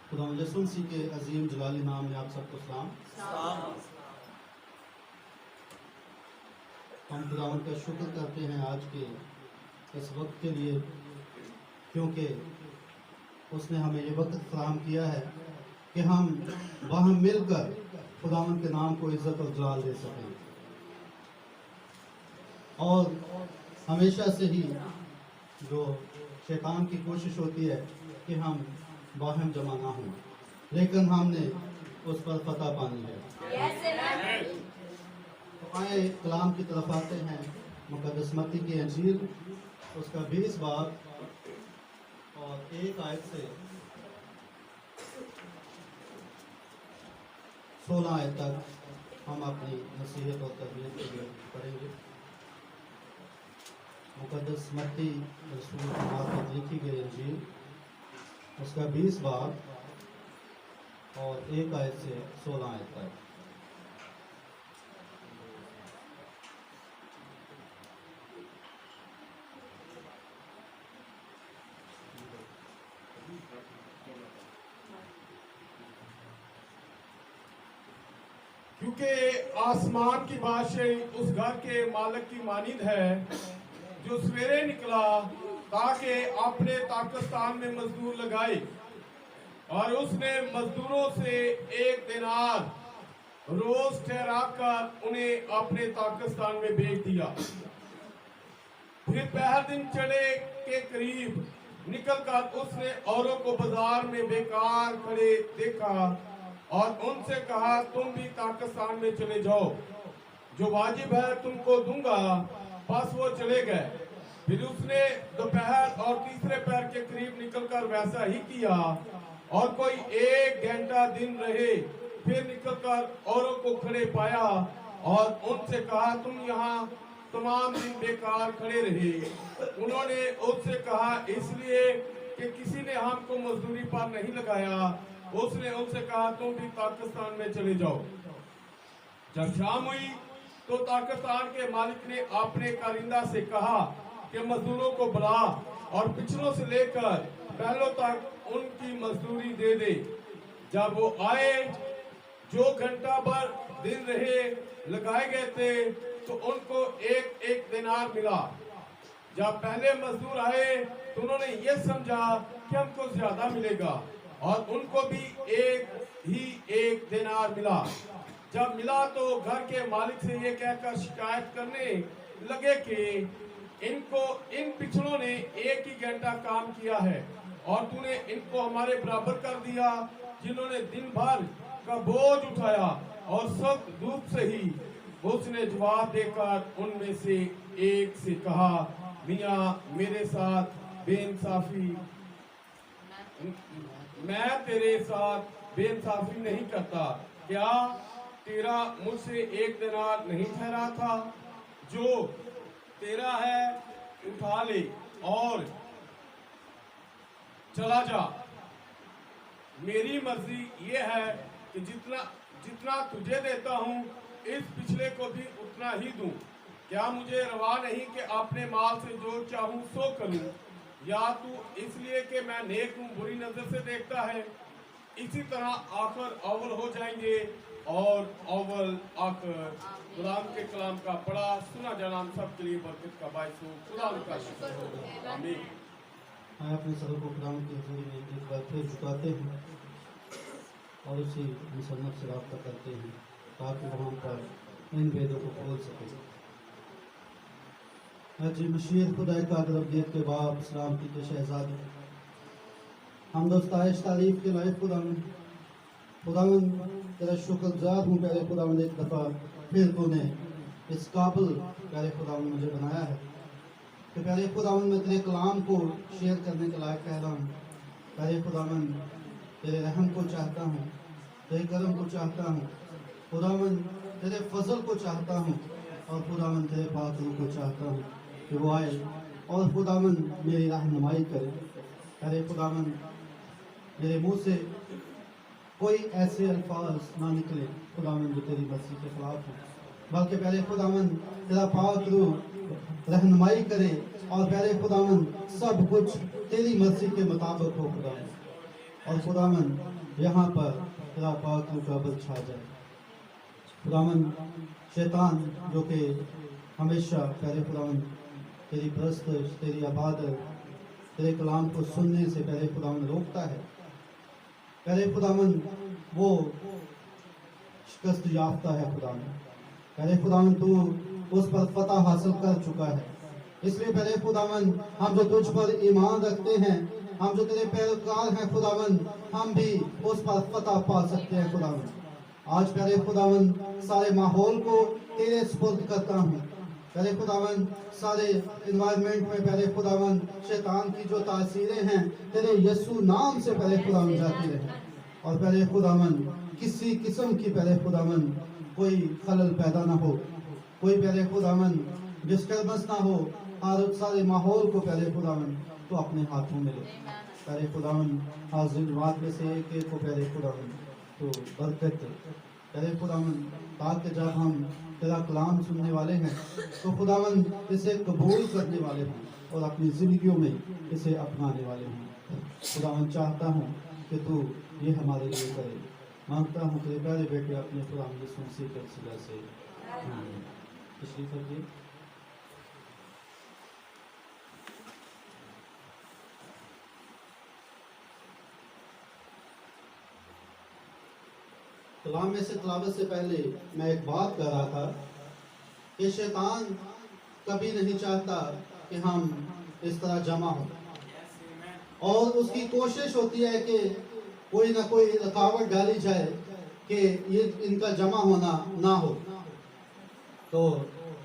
खुदा यसुमसीह के अजीम जलाली नाम में आप सबको सलाम। हम खुदावंद का शुक्र करते हैं आज के इस वक्त के लिए, क्योंकि उसने हमें ये वक्त फराहम किया है कि हम वहाँ मिलकर खुदावंद के नाम को इज्जत और जलाल दे सकें। और हमेशा से ही जो शैतान की कोशिश होती है कि हम बाहम जमा ना हों, लेकिन हमने उस पर फतह पानी है। तो आए कलाम की तरफ आते हैं। मुक़द्दस मत्ती की अंजील उसका 20 बाब और 1 आयत से 16 आयत तक हम अपनी नसीहत और तरबियत के लिए पढ़ेंगे। मुक़द्दस मत्ती रसूल के मार्फत लिखी गई अंजील उसका 20 बाब और 1 आयत से 16 आयत तक। क्योंकि आसमान की बादशाही उस घर के मालिक की मानिंद है जो सवेरे निकला ताकि अपने ताकस्तान में मजदूर लगाए, और उसने मजदूरों से 1 दिनार रोज ठहरा कर उन्हें अपने ताकस्तान में भेज दिया। फिर पहर दिन चढ़े के करीब निकलकर उसने औरों को बाजार में बेकार खड़े देखा और उनसे कहा, तुम भी ताकस्तान में चले जाओ, जो वाजिब है तुमको दूंगा। बस वो चले गए। फिर उसने दोपहर और तीसरे पहर के करीब निकलकर वैसा ही किया, और कोई 1 घंटा दिन रहे। फिर निकलकर औरों को खड़े पाया और उनसे कहा, तुम यहाँ तमाम दिन बेकार खड़े रहे। उन्होंने उससे कहा, इसलिए कि किसी ने हमको मजदूरी पर नहीं लगाया। उसने उनसे कहा, तुम भी ताकस्तान में चले जाओ। जब शाम हुई तो ताकस्तान के मालिक ने अपने कारिंदा से कहा कि मजदूरों को बुला और पिछलों से लेकर पहलों तक उनकी मजदूरी दे दे। जब वो आए, जो घंटा भर दिन रहे लगाए गए थे, तो उनको 1 दिनार मिला। जब पहले मजदूर आए तो उन्होंने ये समझा कि हमको ज्यादा मिलेगा, और उनको भी 1 दिनार मिला। जब मिला तो घर के मालिक से ये कहकर शिकायत करने लगे कि इन पिछड़ों ने 1 ही घंटा काम किया है, और तूने इनको हमारे बराबर कर दिया, जिन्होंने दिन भर का बोझ उठाया और सब धूप से ही। उसने जवाब देकर उनमें से एक से कहा, मियाँ मेरे साथ बेइंसाफी मैं तेरे साथ बेइंसाफी नहीं करता। क्या तेरा मुझसे 1 दिनार नहीं ठहरा था? जो तेरा है उठा ले और चला जा। मेरी मर्जी ये है कि जितना तुझे देता हूँ, इस पिछले को भी उतना ही दूं। क्या मुझे रवा नहीं कि अपने माल से जो चाहूं सो करूं? या तू इसलिए कि मैं नेक हूं बुरी नजर से देखता है? इसी तरह आखिर अव्वल हो जाएंगे और अव्वल आखिर। गुलाम के कलाम का पढ़ा सुना जाना हम सब के लिए बरकत का बायस हो। खुदा का शुक्र हो। आमीन। मैं अपने सर को खुदा की हजूरी में एक बार फिर झुकाते हैं और उसी मुसन्नफ से रब्ता करते हैं, ताकि वहाँ पर इन वेदों को खोल सकें। जी मशीर खुदा का रब्बियत के बाप सलामती के शहजादे, हम दोस्ताइश तारीफ के लायक खुदावन तेरा शुक्रगुजार हूँ। पहले खुदावन एक दफ़ा फिर तूने इस काबिल पहले खुदावन मुझे बनाया है कि पहले खुदावन मैं तेरे कलाम को शेयर करने के लायक कह रहा हूँ। पहले खुदावन तेरे रहम को चाहता हूँ, तेरे करम को चाहता हूँ, खुदावन तेरे फजल को चाहता हूँ, और खुदावन तेरे पाक रूह को चाहता हूँ कि वो आए और खुदावन मेरी रहनुमाई करे। पहले खुदावन मेरे मुंह से कोई ऐसे अल्फाज ना निकले खुदावन जो तेरी मर्जी के खिलाफ हो, बल्कि पहले खुदावन तेरा पाक रूह रहनुमाई करे, और पहले खुदावन सब कुछ तेरी मर्जी के मुताबिक हो खुदावन। और खुदावन यहाँ पर तेरा पाक मुकाबल छा जाए। खुदावन शैतान जो कि हमेशा पहले खुदावन तेरी परस्तिश, तेरी इबादत, तेरे कलाम को सुनने से पहले खुदावन रोकता है। पहले खुदावन वो शिकस्त याफ्ता है खुदावन, पहले खुदावन तू उस पर फतह हासिल कर चुका है। इसलिए पहले खुदावन हम जो तुझ पर ईमान रखते हैं, हम जो तेरे पैरोकार हैं खुदावन, हम भी उस पर फतह पा सकते हैं खुदावन। आज पहले खुदावन सारे माहौल को तेरे सुपुर्द करता हूँ। पहले खुदावन सारे इन्वायरमेंट में पहले खुदावन शैतान की जो तासीरें हैं तेरे यीशु नाम से पहले खुदावन जाती रहे, और पहले खुदावन किसी किस्म की पहले खुदावन कोई खलल पैदा ना हो, कोई पहले खुदावन डिस्टर्बेंस ना हो। हर सारे माहौल को पहले खुदावन तो अपने हाथों में ले। पहले खुदावन हाजिर बात में से एक को पहले खुदावन तो बरकत पहले खुदावन, ताकि जब हम तेरा कलाम सुनने वाले हैं तो खुदावन इसे कबूल करने वाले हों और अपनी जिंदगियों में इसे अपनाने वाले हों। खुदावन चाहता हूँ कि तू ये हमारे लिए करे। मांगता हूँ तेरे प्यारे बेटे अपने खुदावन यीशु मसीह के वसीले से तशरीफ रखिए। कलाम में से तलावत से पहले मैं एक बात कर रहा था कि शैतान कभी नहीं चाहता कि हम इस तरह जमा हो, और उसकी कोशिश होती है कि कोई ना कोई रुकावट डाली जाए कि ये इनका जमा होना ना हो। तो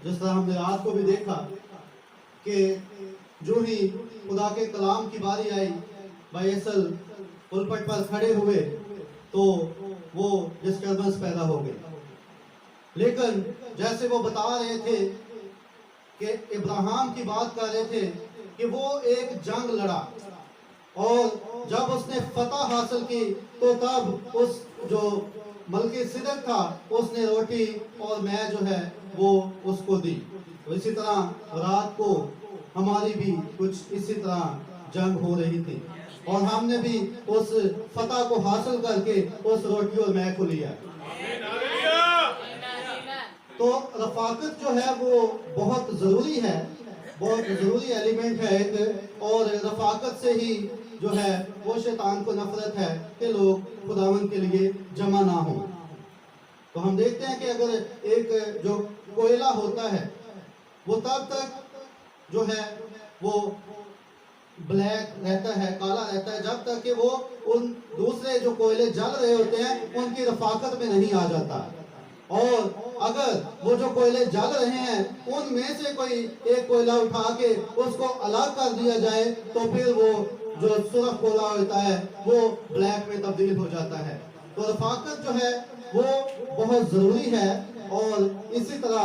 जिस तरह हमने रात को भी देखा कि जो ही खुदा के कलाम की बारी आई, बैसल पुलपट पर खड़े हुए तो वो डिस्टर्बेंस पैदा हो गई। लेकिन जैसे वो बता रहे थे कि इब्राहिम की बात कर रहे थे कि वो एक जंग लड़ा, और जब उसने फतह हासिल की तो तब उस जो मलके सिदक था उसने रोटी और मैं जो है वो उसको दी। तो इसी तरह रात को हमारी भी कुछ इसी तरह जंग हो रही थी, और हमने भी उस फतह को हासिल करके उस रोटी और मैं को लिया। तो रफाकत जो है वो बहुत जरूरी है, बहुत जरूरी एलिमेंट है एक, और रफाकत से ही जो है वो शैतान को नफरत है कि लोग खुदावन के लिए जमा ना हो। तो हम देखते हैं कि अगर एक जो कोयला होता है वो तब तक जो है वो ब्लैक रहता है, काला रहता है, जब तक कि वो उन दूसरे जो कोयले जल रहे होते हैं उनकी रफाकत में नहीं आ जाता। और अगर वो जो कोयले जल रहे हैं उनमें से कोई एक कोयला उठा के उसको अलग कर दिया जाए तो फिर वो जो सुर्ख कोयला होता है वो ब्लैक में तब्दील हो जाता है। तो रफाकत जो है वो बहुत जरूरी है। और इसी तरह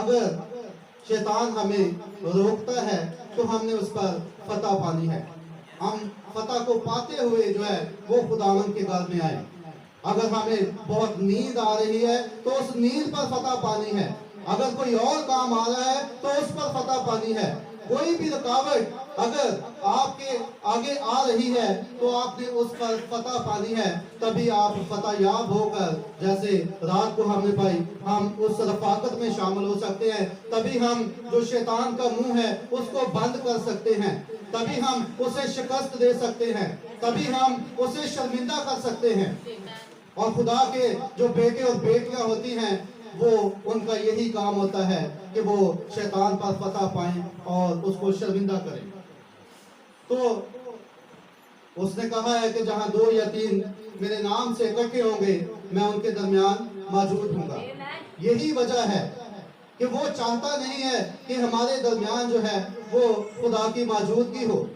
अगर शैतान हमें रोकता है तो हमने उस पर फतह पानी है। हम फतह को पाते हुए जो है वो खुदावन के घर में आए। अगर हमें बहुत नींद आ रही है तो उस नींद पर फतह पानी है। अगर कोई और काम आ रहा है तो उस पर फतह पानी है। कोई भी रुकावट अगर आपके आगे आ रही है तो आपने उस पर फतह पानी है, तभी आप फतह याब होकर, जैसे रात को हमने पाई, हम उस रफाकत में शामिल हो सकते हैं। तभी हम जो शैतान का मुंह है उसको बंद कर सकते हैं, तभी हम उसे शिकस्त दे सकते हैं, तभी हम उसे शर्मिंदा कर सकते हैं। और खुदा के जो बेटे और बेटियां होती हैं वो उनका यही काम होता है कि वो शैतान पर फतह पाएं और उसको शर्मिंदा करें। तो उसने कहा है कि जहां 2 या 3 मेरे नाम से इकट्ठे होंगे मैं उनके दरमियान मौजूद हूंगा। यही वजह है कि वो चाहता नहीं है कि हमारे दरमियान जो है वो खुदा की मौजूदगी हो।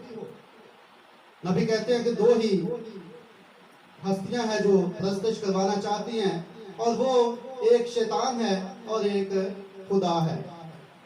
नबी कहते हैं कि 2 ही हस्तियां हैं जो प्रस्तुत करवाना चाहती हैं, और वो एक शैतान है और एक खुदा है।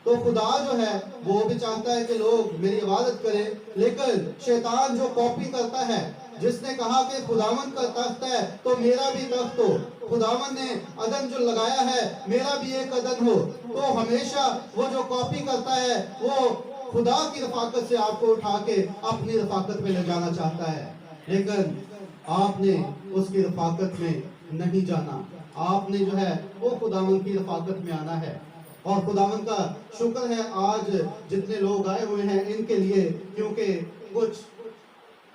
तो खुदा जो है वो भी चाहता है कि लोग मेरी इबादत करें, लेकिन शैतान जो कॉपी करता है, जिसने कहा कि खुदावन का तख्त है तो मेरा भी तख्त हो, खुदावन ने अदन जो लगाया है मेरा भी एक अदन हो, तो हमेशा वो जो कॉपी करता है वो खुदा की रफाकत से आपको उठा के अपनी रफाकत में ले जाना चाहता है। लेकिन आपने उसकी रफाकत में नहीं जाना, आपने जो है वो खुदावन की रफाकत में आना है। और खुदावन का शुक्र है आज जितने लोग आए हुए हैं इनके लिए, क्योंकि कुछ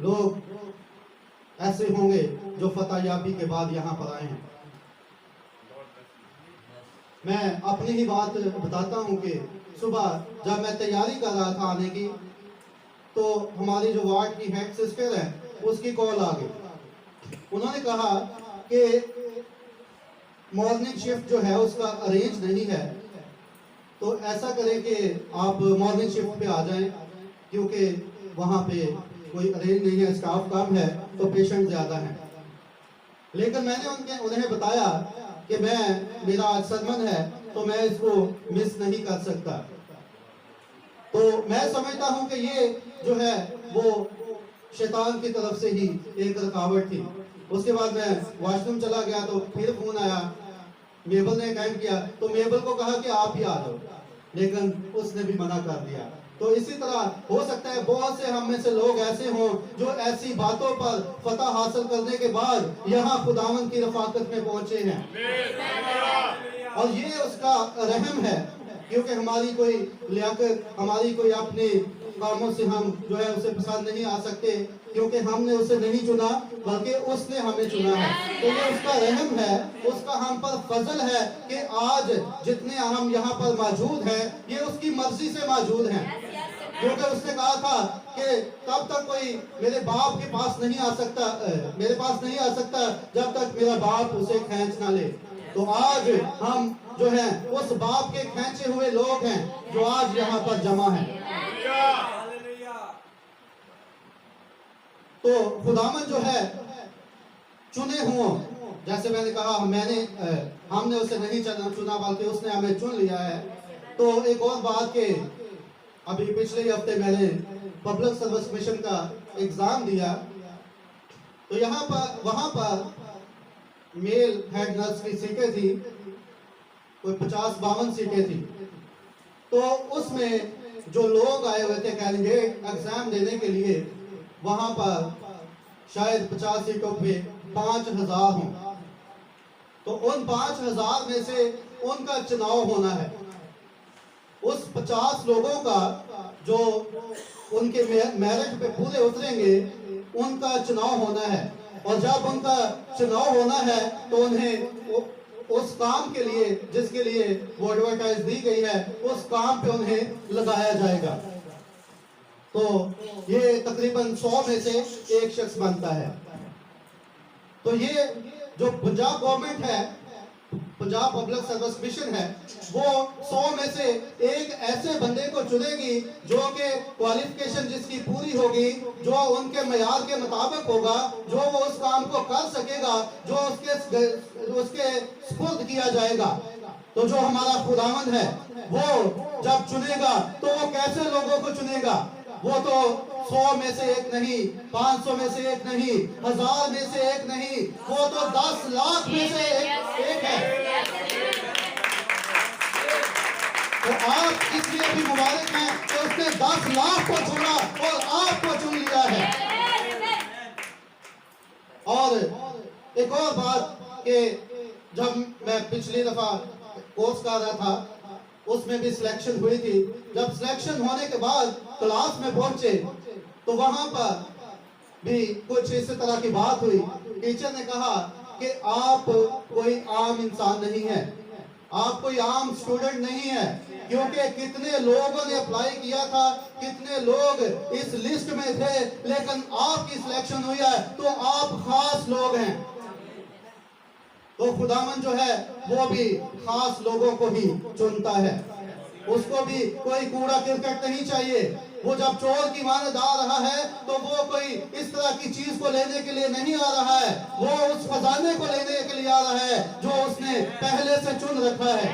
लोग ऐसे होंगे जो फतह याबी के बाद यहाँ पर आए हैं। मैं अपनी ही बात बताता हूँ कि सुबह जब मैं तैयारी कर रहा था आने की, तो हमारी जो वार्ड की हेड सिस्टर है उसकी कॉल आ गई। उन्होंने कहा कि मॉर्निंग शिफ्ट जो है उसका अरेंज नहीं है, तो ऐसा करें कि आप मॉर्निंग शिफ्ट पे आ जाएं, क्योंकि वहाँ पे कोई अरेंज नहीं है, स्टाफ कम है तो पेशेंट ज़्यादा हैं। लेकिन मैंने उन्हें बताया कि मेरा आज सरमन है तो मैं इसको मिस नहीं कर सकता। तो मैं समझता हूँ कि ये जो है वो शैतान की तरफ से ही एक रुकावट थी। उसके बाद मैं वॉशरूम चला गया तो फिर फोन आया, मेबल ने काम किया, तो मेबल को कहा कि आप ही आ जाओ, लेकिन उसने भी मना कर दिया। तो इसी तरह हो सकता है बहुत से हम में से लोग ऐसे हों जो ऐसी बातों पर फतह हासिल करने के बाद यहाँ खुदावन की रफाकत में पहुंचे हैं, और ये उसका रहम है, क्योंकि हमारी कोई लियाकत, हमारी कोई अपने कामों से हम जो है उसे पसंद नहीं आ सकते, क्योंकि हमने उसे नहीं चुना बल्कि उसने हमें चुना है। तो ये उसका रहम है, उसका हम पर फजल है कि आज जितने हम यहाँ पर मौजूद हैं ये उसकी मर्जी से मौजूद हैं। क्योंकि उसने कहा था कि तब तक कोई मेरे बाप के पास नहीं आ सकता, मेरे पास नहीं आ सकता जब तक मेरा बाप उसे खींच ना ले। तो आज हम जो है उस बाप के खींचे हुए लोग हैं जो आज यहाँ पर जमा हैं। तो खुदावन जो है चुने हुए, जैसे मैंने कहा हमने उसे नहीं चुना बल्कि उसने हमें चुन लिया है। तो एक और बात के अभी पिछले हफ्ते मैंने पब्लिक सर्विस मिशन का एग्जाम दिया, तो यहाँ पर वहां पर मेल हेड नर्स की सीटें थी, कोई 50-52 सीटें थी। तो उसमें जो लोग आए हुए थे कैंडिडेट एग्जाम देने के लिए, वहां पर शायद 50 सीटों पे 5000 हों। तो उन 5000 में से उनका चुनाव होना है। उस 50 लोगों का जो उनके मेरिट पे पूरे उतरेंगे उनका चुनाव होना है, और जब उनका चुनाव होना है तो उन्हें उस काम के लिए जिसके लिए वो एडवर्टाइज दी गई है उस काम पे उन्हें लगाया जाएगा। तो ये तकरीबन 100 में से एक शख्स बनता है। तो ये जो पंजाब गवर्नमेंट है, पंजाब पब्लिक सर्विस मिशन है, वो 100 में से एक ऐसे बंदे को चुनेगी जो कि क्वालिफिकेशन जिसकी पूरी होगी, जो उनके मयार के मुताबिक होगा, जो वो उस काम को कर सकेगा, जो उसके स्पुर्द किया जाएगा। तो जो हमारा खुदावंद है वो जब चुनेगा तो वो कैसे लोगों को चुनेगा? वो तो 100 में से एक नहीं, 500 में से एक नहीं, 1000 में से एक नहीं, वो तो 10 लाख में से एक है। तो आप इसलिए भी मुबारक हैं कि उसने 10 लाख को चुना और आपको चुन लिया है। और एक और बात कि जब मैं पिछली दफा कोर्स कर रहा था उसमें भी सिलेक्शन हुई थी। जब सिलेक्शन होने के बाद क्लास में पहुंचे तो वहां पर भी कुछ इस तरह की बात हुई। टीचर ने कहा कि आप कोई आम इंसान नहीं है, आप कोई आम स्टूडेंट नहीं है, क्योंकि कितने लोगों ने अप्लाई किया था, कितने लोग इस लिस्ट में थे, लेकिन आपकी सिलेक्शन हुई है तो आप खास लोग हैं। तो खुदावन जो है वो भी खास लोगों को ही चुनता है, उसको भी कोई कूड़ा क्रिकेट नहीं चाहिए। वो जब चोर की मानद आ रहा है तो वो कोई इस तरह की चीज को लेने के लिए नहीं आ रहा है, वो उस खजाने को लेने के लिए आ रहा है जो उसने पहले से चुन रखा है।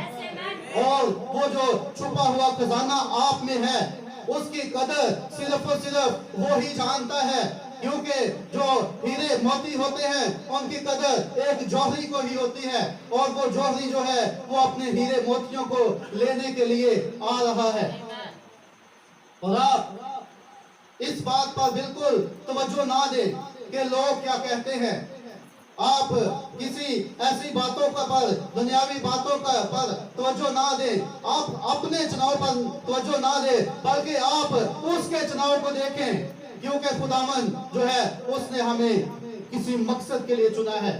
और वो जो छुपा हुआ खजाना आप में है उसकी कदर सिर्फ और सिर्फ वो ही जानता है, क्योंकि जो हीरे मोती होते हैं उनकी कदर एक जौहरी को ही होती है, और वो जौहरी जो है वो अपने हीरे मोतियों को लेने के लिए आ रहा है। और आप इस बात पर बिल्कुल तवज्जो ना दें कि लोग क्या कहते हैं। आप किसी ऐसी बातों का पर, दुनियावी बातों का पर तवज्जो ना दे, आप अपने चुनाव पर तवज्जो ना दे, बल्कि आप उसके चुनाव को देखें, क्योंकि खुदावन जो है उसने हमें किसी मकसद के लिए चुना है।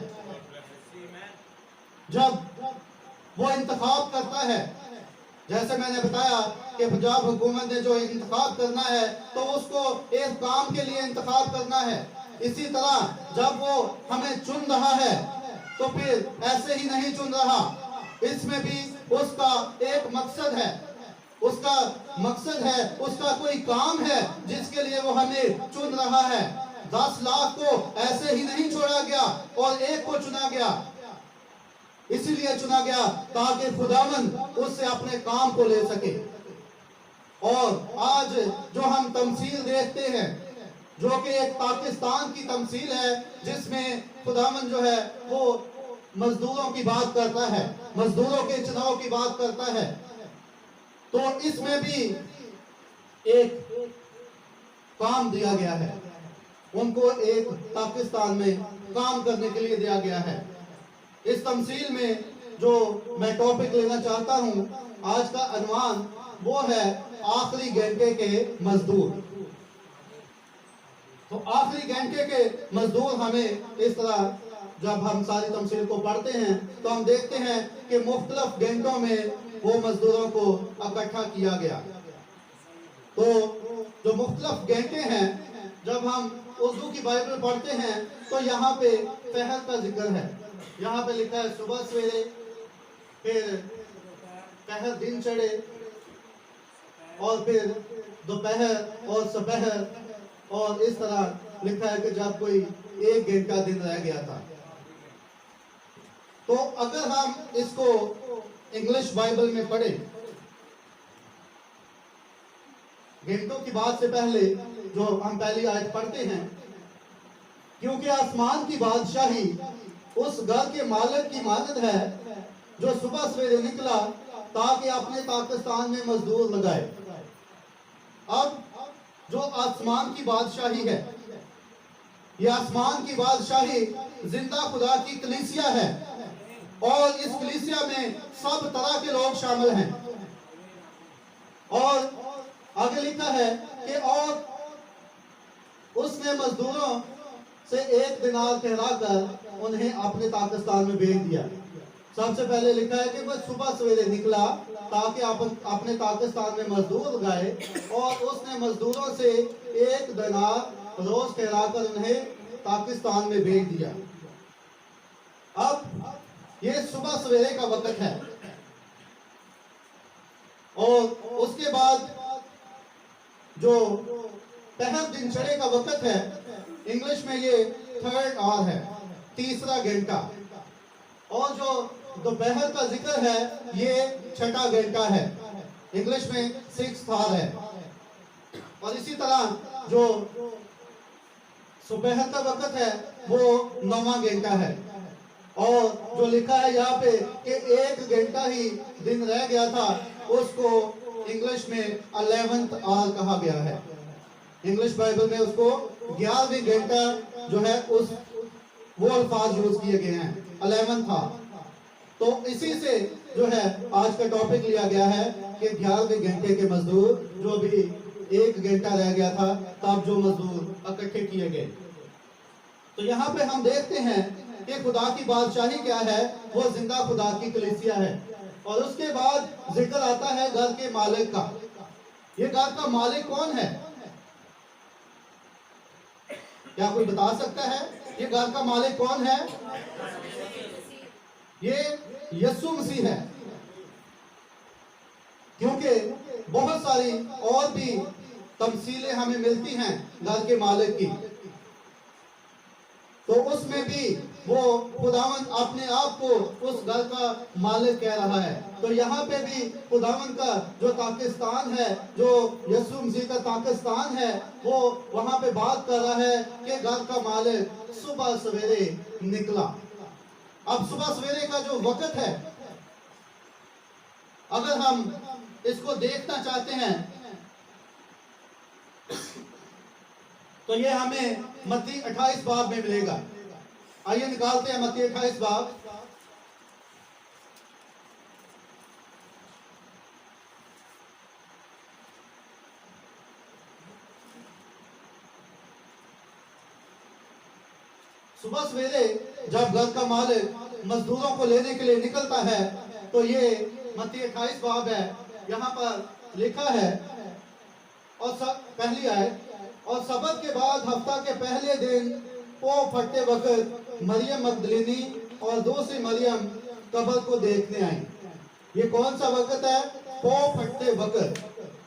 जब वो इंतखाब करता है, जैसे मैंने बताया कि पंजाब हुकूमत ने जो इंतखाब करना है तो उसको एक काम के लिए इंतखाब करना है। इसी तरह जब वो हमें चुन रहा है तो फिर ऐसे ही नहीं चुन रहा, इसमें भी उसका एक मकसद है। उसका मकसद है, उसका कोई काम है जिसके लिए वो हमें चुन रहा है। 10 लाख को ऐसे ही नहीं छोड़ा गया और एक को चुना गया, इसीलिए चुना गया ताकि खुदावन उससे अपने काम को ले सके। और आज जो हम तमसील देखते हैं, जो कि एक पाकिस्तान की तमसील है, जिसमें खुदावन जो है वो मजदूरों की बात करता है, मजदूरों के चुनाव की बात करता है, तो इसमें भी एक काम दिया गया है। उनको एक पाकिस्तान में काम करने के लिए दिया गया है। इस तमसील में जो मैं टॉपिक लेना चाहता हूं, आज का अनवान वो है आखिरी घंटे के मजदूर। तो आखिरी घंटे के मजदूर हमें इस तरह, जब हम सारी तमसील को पढ़ते हैं तो हम देखते हैं कि मुख्तलिफ घंटों में वो मजदूरों को इकट्ठा किया गया। तो जो मुख्तलिफ घंटे हैं, जब हम उर्दू की बाइबल पढ़ते हैं तो यहाँ पे पहर का जिक्र है। यहाँ पे लिखा है सुबह सवेरे, फिर पहर दिन चढ़े, और फिर दोपहर और सपहर, और इस तरह लिखा है कि जब कोई 1 घंटा दिन रह गया था। तो अगर हम इसको इंग्लिश बाइबल में पढ़े, घंटों की बात से पहले जो हम पहली आयत पढ़ते हैं, क्योंकि आसमान की बादशाही उस घर के मालिक की मानद है जो सुबह सवेरे निकला ताकि अपने पाकिस्तान में मजदूर लगाए। अब जो आसमान की बादशाही है, ये आसमान की बादशाही जिंदा खुदा की कलीसिया है, और इस कलीसिया में सब तरह के लोग शामिल हैं। और आगे लिखा है कि और उसने मजदूरों से 1 दिनार ठहराकर उन्हें अपने पाकिस्तान में भेज दिया। सबसे पहले लिखा है कि वह सुबह सवेरे निकला ताकि अपने पाकिस्तान में मजदूर लगाए, और उसने मजदूरों से 1 दिनार रोज ठहराकर उन्हें पाकिस्तान में भेज दिया। अब ये सुबह सवेरे का वक्त है, और उसके बाद जो पहर दिन चढ़े का वक्त है, इंग्लिश में ये 3rd आवर है, तीसरा घंटा, और जो दोपहर का जिक्र है ये 6ठा घंटा है, इंग्लिश में 6th आवर है। और इसी तरह जो दोपहर का वक्त है वो 9वां घंटा है। और जो लिखा है यहाँ पे कि 1 घंटा ही दिन रह गया था, उसको इंग्लिश में 11th आवर कहा गया है। इंग्लिश बाइबल में उसको 11वें घंटा जो है उस वो अल्फाज यूज किए गए हैं, 11th आवर। तो इसी से जो है आज का टॉपिक लिया गया है कि 11वें घंटे के मजदूर, जो भी 1 घंटा रह गया था तब जो मजदूर इकट्ठे किए गए। तो यहाँ पे हम देखते हैं कि खुदा की बादशाही क्या है, वो जिंदा खुदा की कलीसिया है। और उसके बाद जिक्र आता है घर के मालिक का। ये घर का मालिक कौन है? क्या कोई बता सकता है ये घर का मालिक कौन है? ये यीशु मसीह है। क्योंकि बहुत सारी और भी तमसीलें हमें मिलती हैं घर के मालिक की, तो उसमें भी वो खुदावन अपने आप को उस घर का मालिक कह रहा है। तो यहाँ पे भी खुदावन का जो पाकिस्तान है, जो यीशु मसीह का पाकिस्तान है, वो वहां पे बात कर रहा है कि घर का मालिक सुबह सवेरे निकला। अब सुबह सवेरे का जो वक्त है, अगर हम इसको देखना चाहते हैं तो ये हमें मत्ती 28 बाब में मिलेगा। आइए निकालते हैं मत्ती 28 बाब। सुबह सवेरे जब घर का मालिक मजदूरों को लेने के लिए निकलता है, तो ये मत्ती 28 बाब है, यहाँ पर लिखा है और पहली आयत, और सबत के बाद हफ्ता के पहले दिन पो फटते वक्त मरियम मगदलिनी और दूसरी मरियम कब्र को देखने आई। ये कौन सा वक्त है? पो फटते वक्त।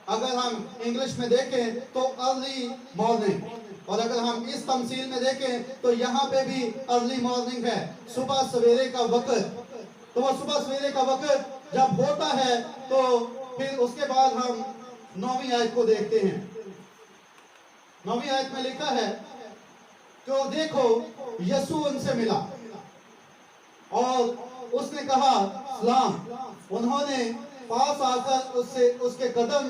अगर हम इंग्लिश में देखें तो अर्ली मॉर्निंग, और अगर हम इस तमसील में देखें तो यहाँ पे भी अर्ली मॉर्निंग है, सुबह सवेरे का वक्त। तो वो सुबह सवेरे का वक्त जब होता है तो फिर उसके बाद हम 9वीं आयत को देखते हैं। 9वीं आयत में लिखा है कि देखो यीशु उनसे मिला और उसने कहा सलाम। उन्होंने पास आकर उसके कदम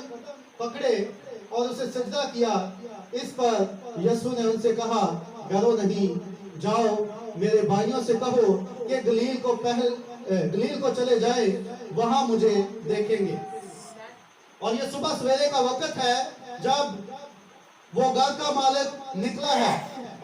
पकड़े और उसे सजदा किया। इस पर यीशु ने उनसे कहा, डरो नहीं, जाओ मेरे भाइयों से कहो कि गलील को चले जाए, वहां मुझे देखेंगे। और ये सुबह सवेरे का वक्त है जब वो घर का मालिक निकला है,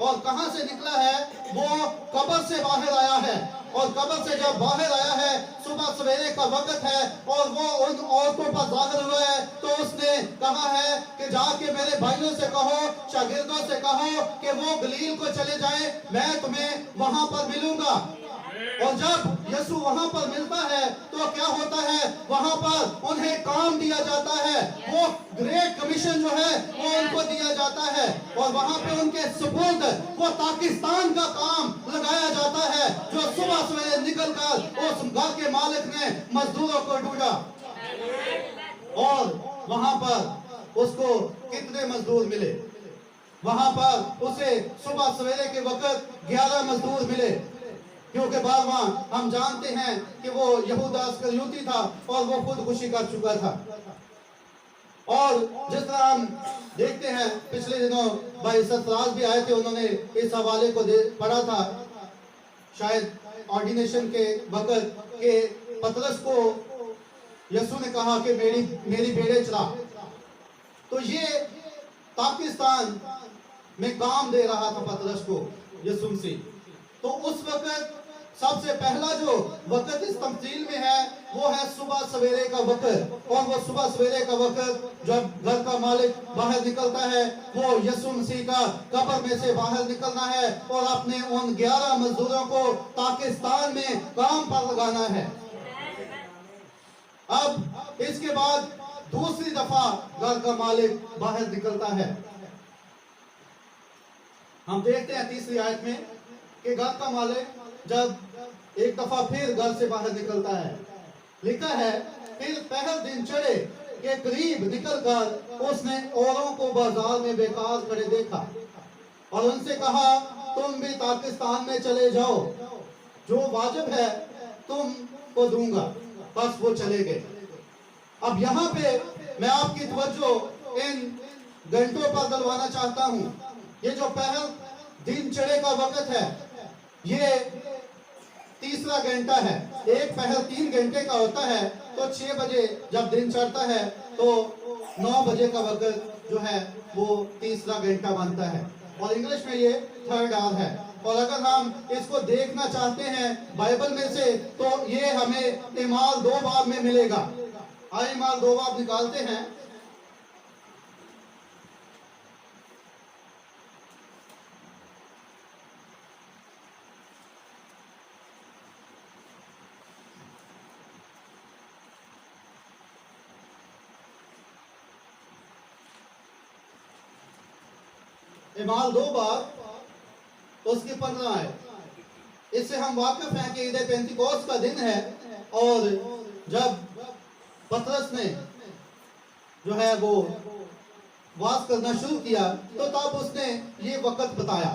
और कहां से निकला है? वो कब्र से बाहर आया है, और कब्र से जब बाहर आया है सुबह सवेरे का वक्त है, और वो उन औरतों पर जाहिर हुआ है, तो उसने कहा है कि जाके मेरे भाइयों से कहो, शागिर्दों से कहो कि वो गलील को चले जाए, मैं तुम्हें वहां पर मिलूंगा। और जब यीशु वहां पर मिलता है तो क्या होता है? वहां पर उन्हें काम दिया जाता है, वो ग्रेट कमीशन जो है वो उनको दिया जाता है, और वहां पे उनके सुपुर्द वो पाकिस्तान का काम लगाया जाता है, जो सुबह सवेरे निकलकर उस घर के मालिक ने मजदूरों को ढूंढा। और वहां पर उसको कितने मजदूर मिले? वहां पर उसे सुबह सवेरे के वक्त 11 मजदूर मिले, क्योंकि बारवां हम जानते हैं कि वो यहूदा इस्करियोती था और वो खुदकुशी कर चुका था। और जिस तरह हम देखते हैं, पिछले दिनों भाई सरफराज भी आए थे, उन्होंने इस हवाले को पढ़ा था, शायद ऑर्डिनेशन के वक्त के पतरस को यीशु ने कहा कि मेरी भेड़ें चरा। तो ये पाकिस्तान में काम दे रहा था पतरस को यीशु से। तो उस वक्त सबसे पहला जो वक्त इस तमसील में है वो है सुबह सवेरे का वक्त, और वो सुबह सवेरे का वक्त जब घर का मालिक बाहर निकलता है, वो यीशु मसीह का कब्र में से बाहर निकलना है और अपने उन 11 मजदूरों को पाकिस्तान में काम पर लगाना है। अब इसके बाद दूसरी दफा घर का मालिक बाहर निकलता है। हम देखते हैं तीसरी आयत में कि घर का मालिक जब एक दफा फिर घर से बाहर निकलता है, लिखा है फिर पहले दिन चढ़े के करीब निकलकर उसने औरों को बाजार में बेकार खड़े देखा और उनसे कहा, तुम भी पाकिस्तान में चले जाओ, जो वाजिब है तुम को दूंगा। बस वो चले गए। अब यहाँ पे मैं आपकी तवज्जो इन घंटों पर दिलवाना चाहता हूँ। ये जो पहल दिन चढ़े का वक्त है, ये तीसरा घंटा है। एक पहल 3 घंटे का होता है, तो 6 बजे जब दिन चढ़ता है तो 9 बजे का वक्त जो है वो तीसरा घंटा बनता है, और इंग्लिश में ये थर्ड आवर है। और अगर हम इसको देखना चाहते हैं बाइबल में से, तो ये हमें इमाल 2 बाब में मिलेगा। आइए इमाल 2 बाब निकालते हैं। इमाल 2 बाब उसकी 15 है। इससे हम वाकिफ हैं कि ईद पेंतिकोस्त का दिन है, और जब पतरस ने जो है वो वाज करना शुरू किया तो तब उसने ये वक्त बताया।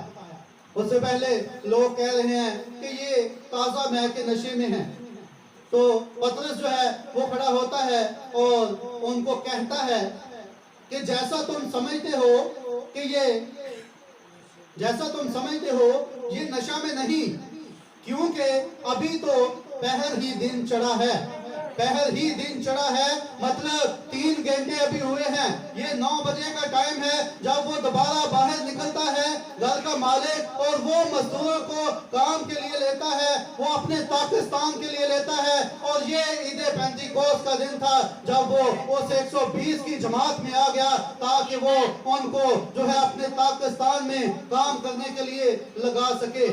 उससे पहले लोग कह रहे हैं कि ये ताज़ा मह के नशे में है, तो पतरस जो है वो खड़ा होता है और उनको कहता है कि जैसा तुम समझते हो कि ये जैसा तुम समझते हो ये नशा में नहीं, क्योंकि अभी तो पहर ही दिन चढ़ा है। पहर ही दिन चढ़ा है मतलब 3 घंटे अभी हुए हैं। ये 9 बजे का टाइम है जब वो दोबारा बाहर निकलता है घर का मालिक, और वो मजदूरों को काम के लिए लेता है, वो अपने पाकिस्तान के लिए लेता है। और ये ईद पेंटिकोस्ट का दिन था जब वो उस 120 की जमात में आ गया ताकि वो उनको जो है अपने पाकिस्तान में काम करने के लिए लगा सके।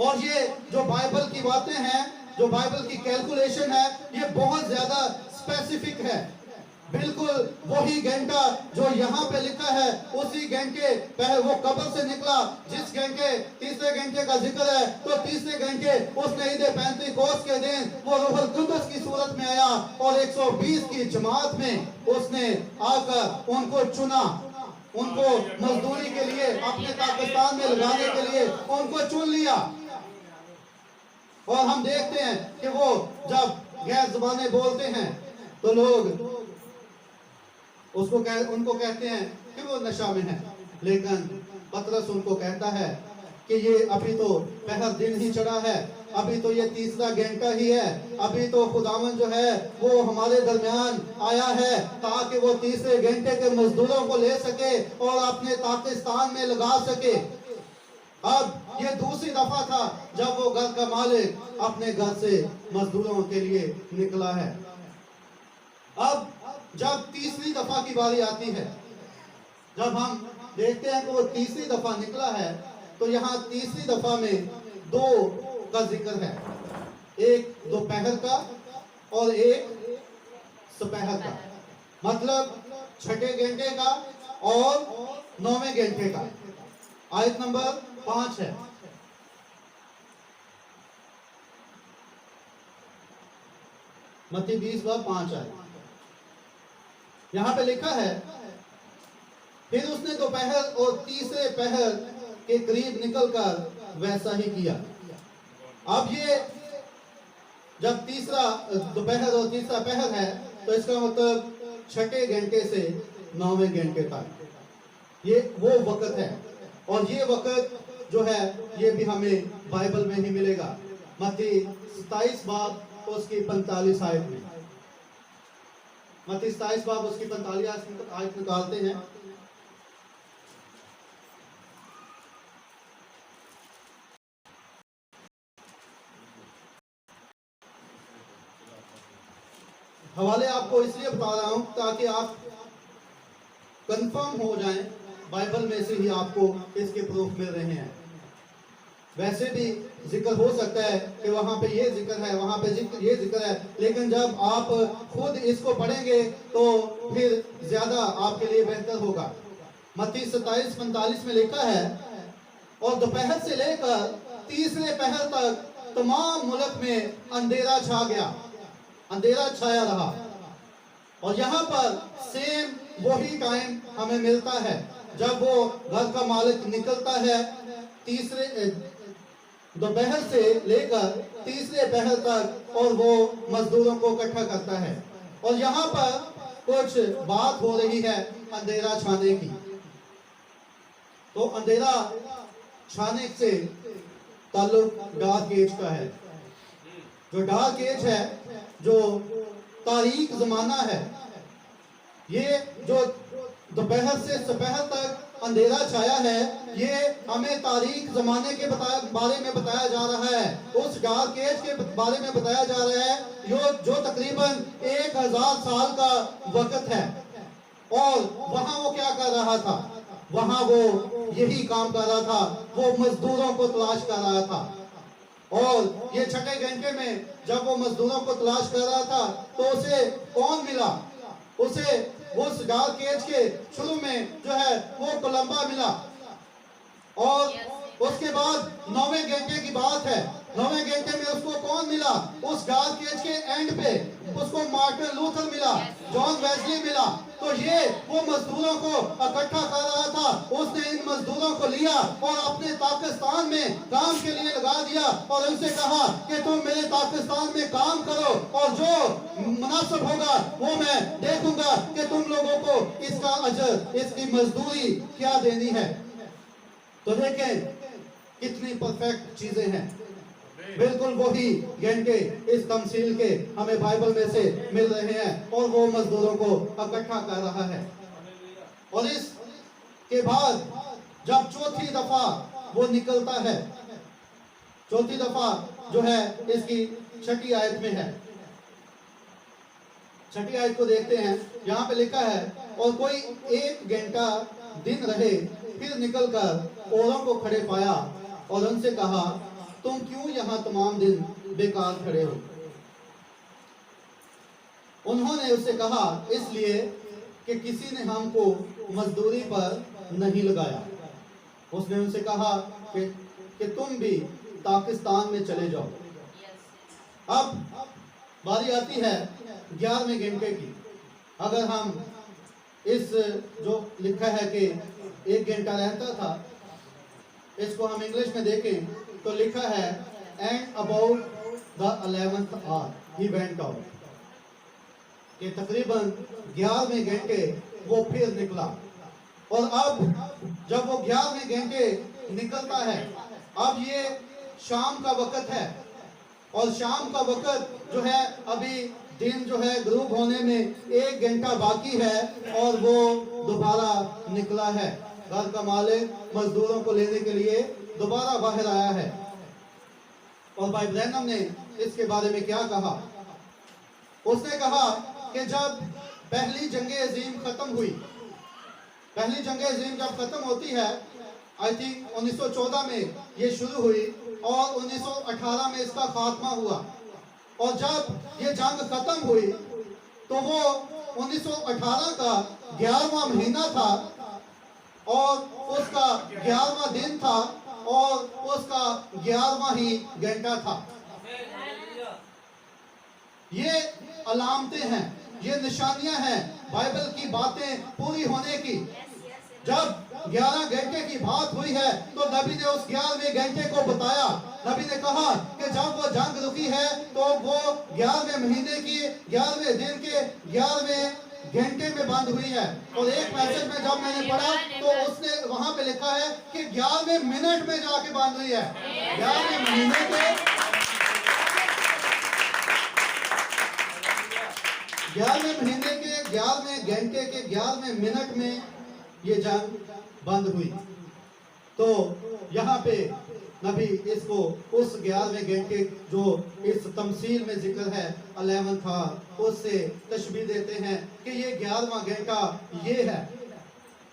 और ये जो बाइबल की बातें हैं, जो बाइबल की कैलकुलेशन है, ये बहुत ज्यादा स्पेसिफिक है। बिल्कुल वही घंटा जो यहाँ पे लिखा है उसी घंटे पहले वो कब्र से निकला। जिस घंटे तीसरे घंटे का जिक्र है तो तीसरे घंटे उसने ईद पेंटिकोस्ट के दिन वो रूहुल कुद्दुस की सूरत में आया और 120 की जमात में उसने आकर उनको चुना, उनको मजदूरी के लिए अपने पाकिस्तान में लगाने के लिए उनको चुन लिया। और हम देखते हैं कि वो जब गैर जुबानें बोलते हैं तो लोग उनको कहते हैं कि वो नशा में है, लेकिन पतरस उनको कहता है कि ये अभी तो पहर दिन ही चढ़ा है, अभी तो ये तीसरा घंटा ही है, अभी तो खुदावन जो है वो हमारे दरमियान आया है ताकि वो तीसरे घंटे के मजदूरों को ले सके और अपने पाकिस्तान में लगा सके। अब ये दूसरी दफा था जब वो घर का मालिक अपने घर से मजदूरों के लिए निकला है। अब जब तीसरी दफा की बारी आती है, जब हम देखते हैं कि वो तीसरी दफा निकला है, तो यहाँ तीसरी दफा में 2 का जिक्र है, एक दोपहर का और एक सुपहर का, मतलब 6ठे घंटे का और 9वें घंटे का। आयत नंबर 5 है। मत्ती 20:5 है। यहां पे लिखा है, फिर उसने दोपहर और तीसरे पहर के करीब निकलकर वैसा ही किया। अब ये जब तीसरा दोपहर और तीसरा पहर है तो इसका मतलब 6ठे घंटे से 9वें घंटे तक ये वो वक्त है। और ये वक्त जो है ये भी हमें बाइबल में ही मिलेगा। मत्ती 27 बाब उसकी 45 आयत में, मत्ती 27 बाब उसकी 45 आयत निकालते हैं। हवाले आपको इसलिए बता रहा हूं ताकि आप कंफर्म हो जाएं, बाइबल में से ही आपको इसके प्रूफ मिल रहे हैं। वैसे भी जिक्र हो सकता है कि वहां पे ये जिक्र है, वहां पे ये जिक्र है, लेकिन जब आप खुद इसको पढ़ेंगे तो फिर ज्यादा आपके लिए बेहतर होगा। मत्ती 27:45 में लिखा है, और दोपहर से लेकर तीसरे पहर तक तमाम मुल्क में अंधेरा छा गया, अंधेरा छाया रहा। और यहाँ पर सेम वही टाइम हमें मिलता है जब वो घर का मालिक निकलता है तीसरे दोपहर से लेकर तीसरे पहर तक और वो मजदूरों को इकट्ठा करता है। और यहाँ पर कुछ बात हो रही है अंधेरा छाने की। तो अंधेरा छाने से ताल्लुक डार्क एज का है। जो डार्क एज है, जो तारीख जमाना है, ये जो दोपहर से दोपहर तक अंधेरा छाया है, ये हमें तारीख जमाने के बारे में बताया जा रहा है, उस डार्क एज के बारे में बताया जा रहा है जो तकरीबन 1000 साल का वक्त है। और वहां वो क्या कर रहा था? वहां वो यही काम कर रहा था, वो मजदूरों को तलाश कर रहा था। और ये 6ठे घंटे में जब वो मजदूरों को तलाश कर रहा था तो उसे कौन मिला? उसे उस डार्क एज के शुरू में जो है वो कोलंबा मिला। और उसके बाद 9वें घंटे की बात है, 9वें घंटे में उसको कौन मिला? उस डार्क एज के एंड पे उसको मार्टिन लूथर मिला, जॉन वेस्ली मिला। तो ये वो मजदूरों को इकट्ठा कर रहा था। उसने इन मजदूरों को लिया और अपने पाकिस्तान में काम के लिए लगा दिया और उनसे कहा कि तुम मेरे पाकिस्तान में काम करो और जो मुनासिब होगा वो मैं देखूंगा कि तुम लोगों को इसका अजर, इसकी मजदूरी क्या देनी है। तो देखें कितनी परफेक्ट चीजें हैं। बिल्कुल वही घंटे इस तमसील के हमें बाइबल में से मिल रहे हैं और वो मजदूरों को इकट्ठा कर रहा है। और इस के बाद जब चौथी दफा वो निकलता है, चौथी दफा जो है इसकी छठी आयत में है, छठी आयत को देखते हैं। यहाँ पे लिखा है, और कोई 1 घंटा दिन रहे फिर निकलकर औरों को खड़े पाया और उनसे कहा, तुम क्यों यहाँ तमाम दिन बेकार खड़े हो? उन्होंने उससे कहा, इसलिए कि किसी ने हमको मजदूरी पर नहीं लगाया। उसने उनसे कहा कि तुम भी पाकिस्तान में चले जाओ। अब बारी आती है 11वें घंटे की। अगर हम इस जो लिखा है कि 1 घंटा रहता था, इसको हम इंग्लिश में देखें तो लिखा है, and about the 11th hour he went out, कि तकरीबन 11वें घंटे वो फिर निकला। और अब जब वो 11वें घंटे निकलता है, अब ये शाम का वक्त है, और शाम का वक्त जो है अभी दिन जो है ग्रुप होने में 1 घंटा बाकी है, और वो दोबारा निकला है। घर का मालिक मजदूरों को लेने के लिए दोबारा बाहर आया है। और भाई ब्रैनम ने इसके बारे में क्या कहा? उसने कहा कि जब पहली जंगे अजीम खत्म हुई, पहली जंगे अजीम जब खत्म होती है, आई थिंक 1914 में ये शुरू हुई और 1918 में इसका खात्मा हुआ। और जब ये जंग खत्म हुई तो वो 1918 का 11वां महीना था और उसका 11वां दिन था और उसका 11वां ही घंटा था। ये अलामतें हैं, ये निशानियां हैं बाइबल की बातें पूरी होने की। जब 11 घंटे की बात हुई है तो नबी ने उस 11वें घंटे को बताया। नबी ने कहा कि जब वो जंग रुकी है तो वो 11वें महीने की 11वें दिन के 11वें घंटे में बंद हुई है। और एक मैसेज में जब मैंने पढ़ा तो उसने वहां पे लिखा है कि 11वें मिनट में जाके बंद हुई है। 11वें महीने के 11वें महीने के 11वें घंटे के 11वें मिनट में ये जंग बंद हुई। तो यहाँ पे नबी इसको उस 11वें घंटे जो इस तमसील में जिक्र है 11 था, उससे तशबीह देते हैं कि ये 11वां घंटा ये है।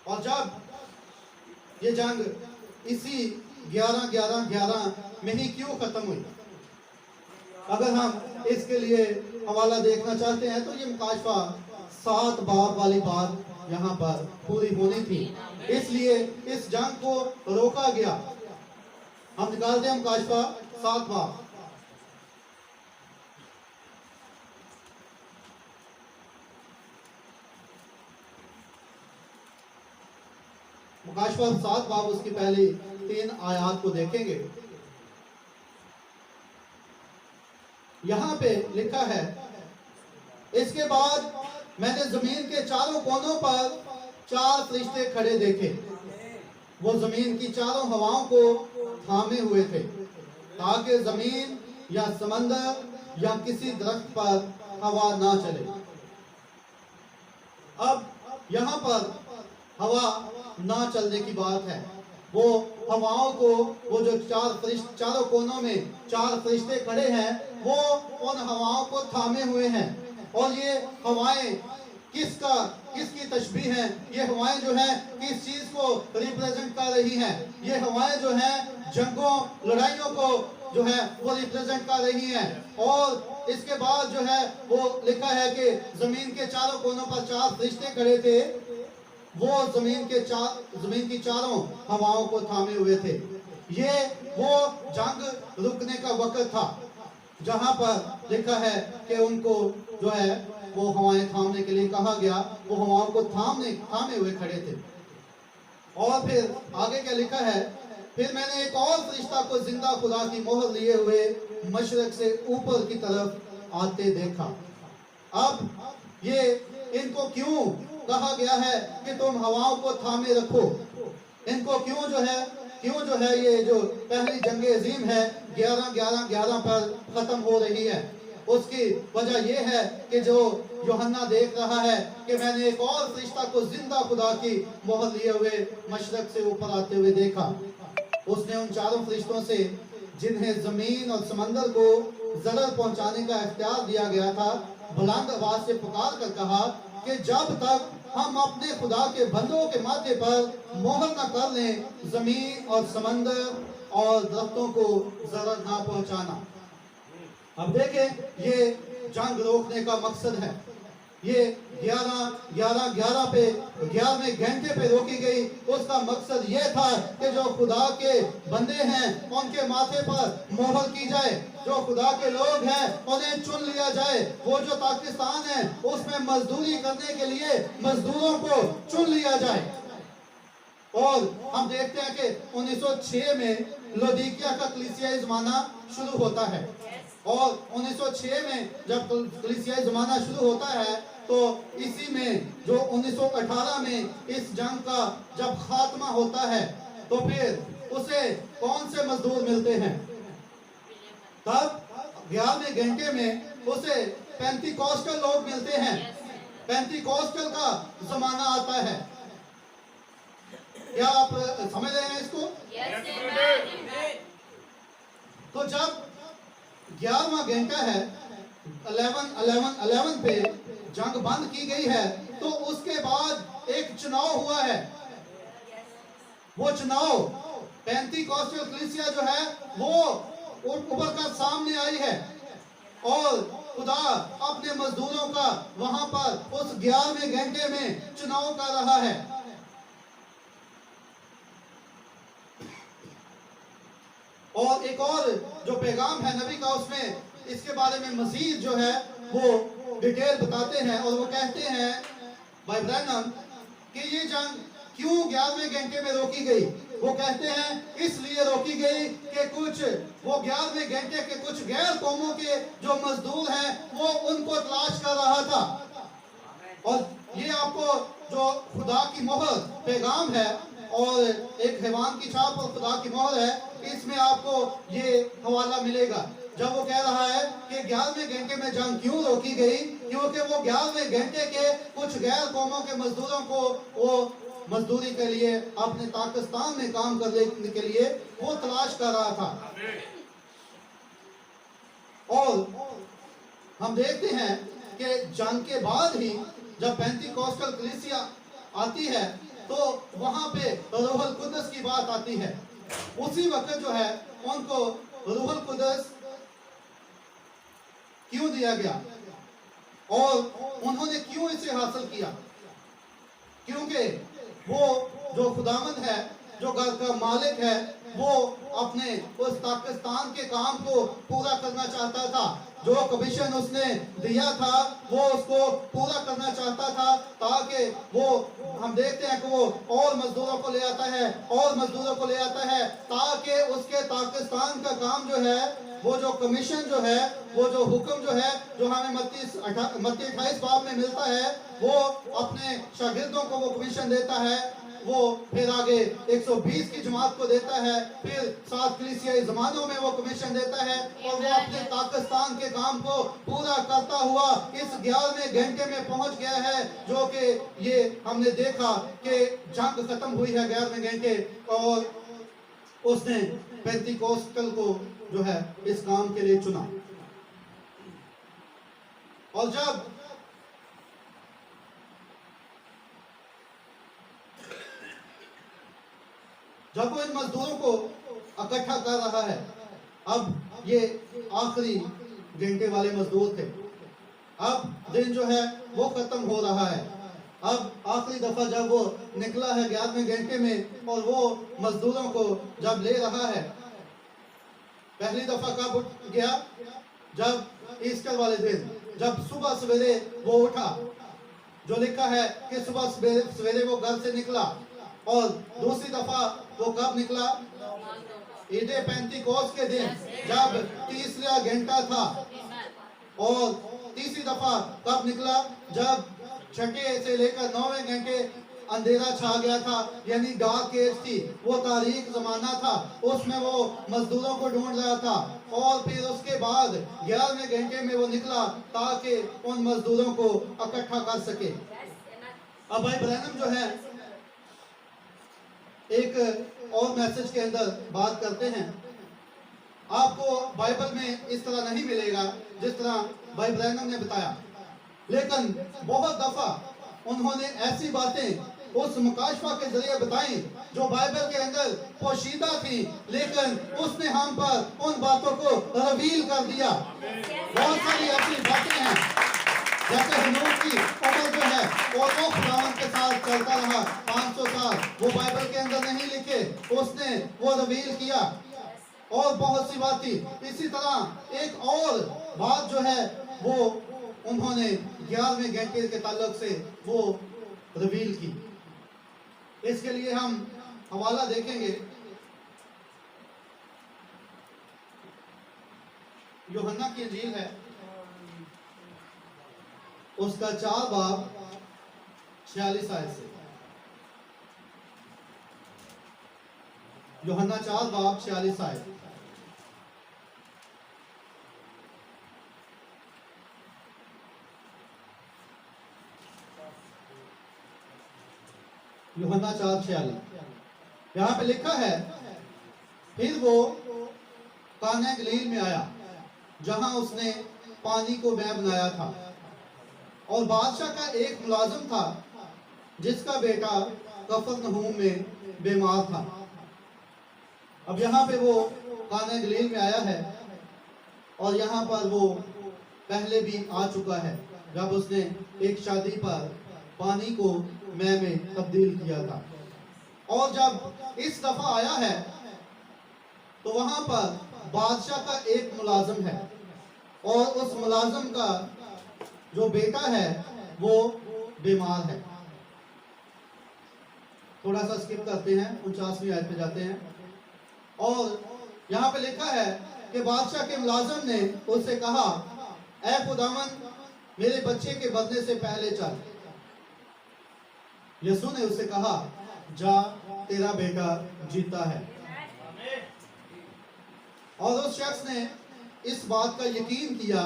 और जब ये जंग इसी 11-11-11 में ही क्यों खत्म हुई? अगर हम इसके लिए हवाला देखना चाहते हैं तो ये मुकाशफा 7 बाब वाली बात यहाँ पर पूरी होनी थी, इसलिए इस जंग को रोका गया। हम निकालते हैं मुकाशफा 7 बाब। मुकाशफा 7 बाब उसकी पहली 3 आयात को देखेंगे। यहाँ पे लिखा है, इसके बाद मैंने जमीन के चारों कोनों पर 4 फरिश्ते खड़े देखे। वो जमीन की चारों हवाओं को थामे हुए थे ताकि जमीन या समंदर या किसी दरख्त पर हवा ना चले। अब यहाँ पर हवा ना चलने की बात है। वो हवाओं को, वो जो चारों कोनों में 4 फरिश्ते खड़े हैं, वो उन हवाओं को थामे हुए हैं। और ये हवाएं किसकी तशबीह हैं? ये हवाएं जो हैं किस चीज को रिप्रेजेंट कर रही हैं? ये हवाएं जो हैं जंगों, लड़ाइयों को जो है वो रिप्रेजेंट कर रही हैं। और इसके बाद जो है वो लिखा है कि जमीन के चारों कोनों पर 4 फरिश्ते खड़े थे। वो जमीन की चारों हवाओं को थामे हुए थे। ये वो जंग रुकने का वक्त था जहां पर लिखा है कि उनको जो है वो हवाएं थामने के लिए कहा गया। वो हवाओं को थामे हुए खड़े थे। और फिर आगे क्या लिखा है, फिर मैंने एक और फरिश्ता को जिंदा खुदा की मोहर लिए हुए मशरक से ऊपर की तरफ आते देखा। अब ये इनको क्यों कहा गया है कि तुम हवाओं को थामे रखो? इनको क्यों जो है क्यों जो है ये जो पहली जंग अजीम है 11-11-11 पर खत्म हो रही है। उसकी वजह यह है कि जो यूहन्ना देख रहा है कि मैंने एक और फरिश्ता को जिंदा खुदा की मोहर लिए हुए मशरक से ऊपर आते हुए देखा। उसने उन चारों फरिश्तों से जिन्हें जमीन और समंदर को जरर पहुंचाने का इख्तियार दिया गया था बुलंद आवाज से पुकार कर कहा कि जब तक हम अपने खुदा के बंदों के माथे पर मोहर न कर लें जमीन और समंदर और दरख्तों को जरर ना पहुंचाना। अब देखें ये जंग रोकने का मकसद है। ये 11-11-11 पे 11वें घंटे पे रोकी गई। उसका मकसद ये था कि जो खुदा के बंदे हैं उनके माथे पर मोहर की जाए, जो खुदा के लोग हैं उन्हें चुन लिया जाए। वो जो पाकिस्तान है उसमें मजदूरी करने के लिए मजदूरों को चुन लिया जाए। और हम देखते हैं कि 1906 में लौदीकिया का कलीसियाई ज़माना शुरू होता है और 1906 में जब कलीसियाई ज़माना शुरू होता है तो इसी में जो 1918 में इस जंग का जब खात्मा होता है तो फिर उसे कौन से मजदूर मिलते हैं? तब 11वें घंटे में उसे पेंटिकॉस्टल लोग मिलते हैं। पेंटिकॉस्टल का जमाना आता है। क्या आप समझ रहे हैं इसको? तो जब 11वां घंटा है 11 पे जंग बंद की गई है तो उसके बाद एक चुनाव हुआ है। वो चुनाव पेंटिकॉस्टल कलीसिया जो है वो उभर कर सामने आई है और खुदा अपने मजदूरों का वहां पर उस 11वें घंटे में चुनाव कर रहा है। और एक और जो पैगाम है नबी का उसमें इसके बारे में मजीद जो है वो डिटेल बताते हैं और वो कहते हैं भाई ब्रैनम कि ये जंग क्यों 11वें घंटे में रोकी गई। वो कहते हैं इसलिए रोकी गई कि कुछ वो 11वें घंटे के कुछ गैर कौमों के जो मजदूर हैं वो उनको तलाश कर रहा था। और ये आपको जो खुदा की मोहर पैगाम है और एक हैवान की छाप और खुदा की मोहर है, इसमें आपको ये हवाला मिलेगा जब वो कह रहा है कि 11वें घंटे में जंग क्यों रोकी गई, क्योंकि वो 11वें घंटे के कुछ गैर कौमों के मजदूरों को वो मजदूरी के लिए अपने पाकिस्तान में काम करने के लिए वो तलाश कर रहा था। और हम देखते हैं कि जंग के बाद ही जब पेंटिकॉस्टल कलीसिया आती है तो वहां पे रूहुल कुद्दस की बात आती है। उसी वक्त जो है उनको रूहुल कुद्दस क्यों दिया गया और उन्होंने क्यों इसे हासिल किया? क्योंकि वो जो खुदावंद है, जो घर का मालिक है, वो अपने उस पाकिस्तान के काम को पूरा करना चाहता था। जो कमीशन उसने दिया था वो उसको पूरा करना चाहता था ताकि वो हम देखते हैं कि वो और मजदूरों को ले आता है और मजदूरों को ले आता है ताकि उसके पाकिस्तान का काम जो है वो जो कमीशन जो है वो जो हुक्म जो है जो हमें मत्ती 28 बाब में मिलता है वो अपने शागिर्दों को वो कमीशन देता है। वो फिर आगे 120 की जमात को देता है, फिर 7 कलीसियाई ज़मानों में वो कमीशन देता है और वो अपने पाकिस्तान के काम को पूरा करता हुआ इस 11वें घंटे में पहुंच गया है, जो कि ये हमने देखा कि जंग खत्म हुई है 11वें घंटे और उसने पेंटिकॉस्टल को जो है इस काम के लिए चुना। और जब वो इन मजदूरों को इकट्ठा कर रहा है, अब ये आखिरी घंटे वाले मजदूर थे, अब दिन जो है वो खत्म हो रहा है। अब आखिरी दफा जब वो निकला है 11वें घंटे में और वो मजदूरों को जब ले रहा है, पहली दफा कब उठ गया? जब ईस्टर वाले दिन, जब सुबह सवेरे वो उठा, जो लिखा है कि सुबह सवेरे वो घर से निकला। और दूसरी दफा वो कब निकला? ईद पेंटिकोस्ट के दिन जब तीसरा घंटा था। और तीसरी दफा कब निकला? जब छठे से लेकर 9वें घंटे अंधेरा छा गया था, यानी डार्क एज थी, वो तारीख जमाना था, उसमें वो मजदूरों को ढूंढ रहा था। और फिर उसके बाद 11वें घंटे में वो निकला ताकि उन मजदूरों को इकट्ठा कर सके। अब भाई ब्रैनम जो है एक और मैसेज के अंदर बात करते हैं। आपको बाइबल में इस तरह नहीं मिलेगा जिस तरह भाई ब्रैनम ने बताया, लेकिन बहुत दफा उन्होंने ऐसी बातें उस मुकाशफा के जरिए बताई जो बाइबल के अंदर पोशीदा थी, लेकिन उसने हम पर उन बातों को रिवील कर दिया। बहुत सारी ऐसी बातें हैं, जैसे हनूक की उम्र जो है वो खुदावन के साथ चलता रहा 500 साल, वो बाइबल के अंदर नहीं लिखे, उसने वो रिवील किया। और बहुत सी बात थी। इसी तरह एक और बात जो है वो उन्होंने 11वें घंटे के ताल्लुक से वो रिवील की। इसके लिए हम हवाला देखेंगे यूहन्ना की इंजील है, उसका 4 बाब 46 आयत से। यूहन्ना 4 बाब 46 आयत। यूहन्ना 4:46 यहाँ पे लिखा है, फिर वो काना गलील में आया जहां उसने पानी को मैं बनाया था, और बादशाह का एक मुलाजिम था जिसका बेटा कफरनहूम में बीमार था। अब यहाँ पे वो काना गलील में आया है और यहाँ पर वो पहले भी आ चुका है जब उसने एक शादी पर पानी को मैं में तब्दील किया था। और जब इस दफा आया है तो वहां पर बादशाह का एक मुलाजिम है और उस मुलाजिम का जो बेटा है वो बीमार है। थोड़ा सा स्किप करते हैं, 49वीं आयत पे जाते हैं। और यहाँ पे लिखा है कि बादशाह के मुलाजिम ने उससे कहा, ऐ खुदावन, मेरे बच्चे के बदले से पहले चल। यीशु ने उससे कहा, जा, तेरा बेटा जीता है। और उस शख्स ने इस बात का यकीन किया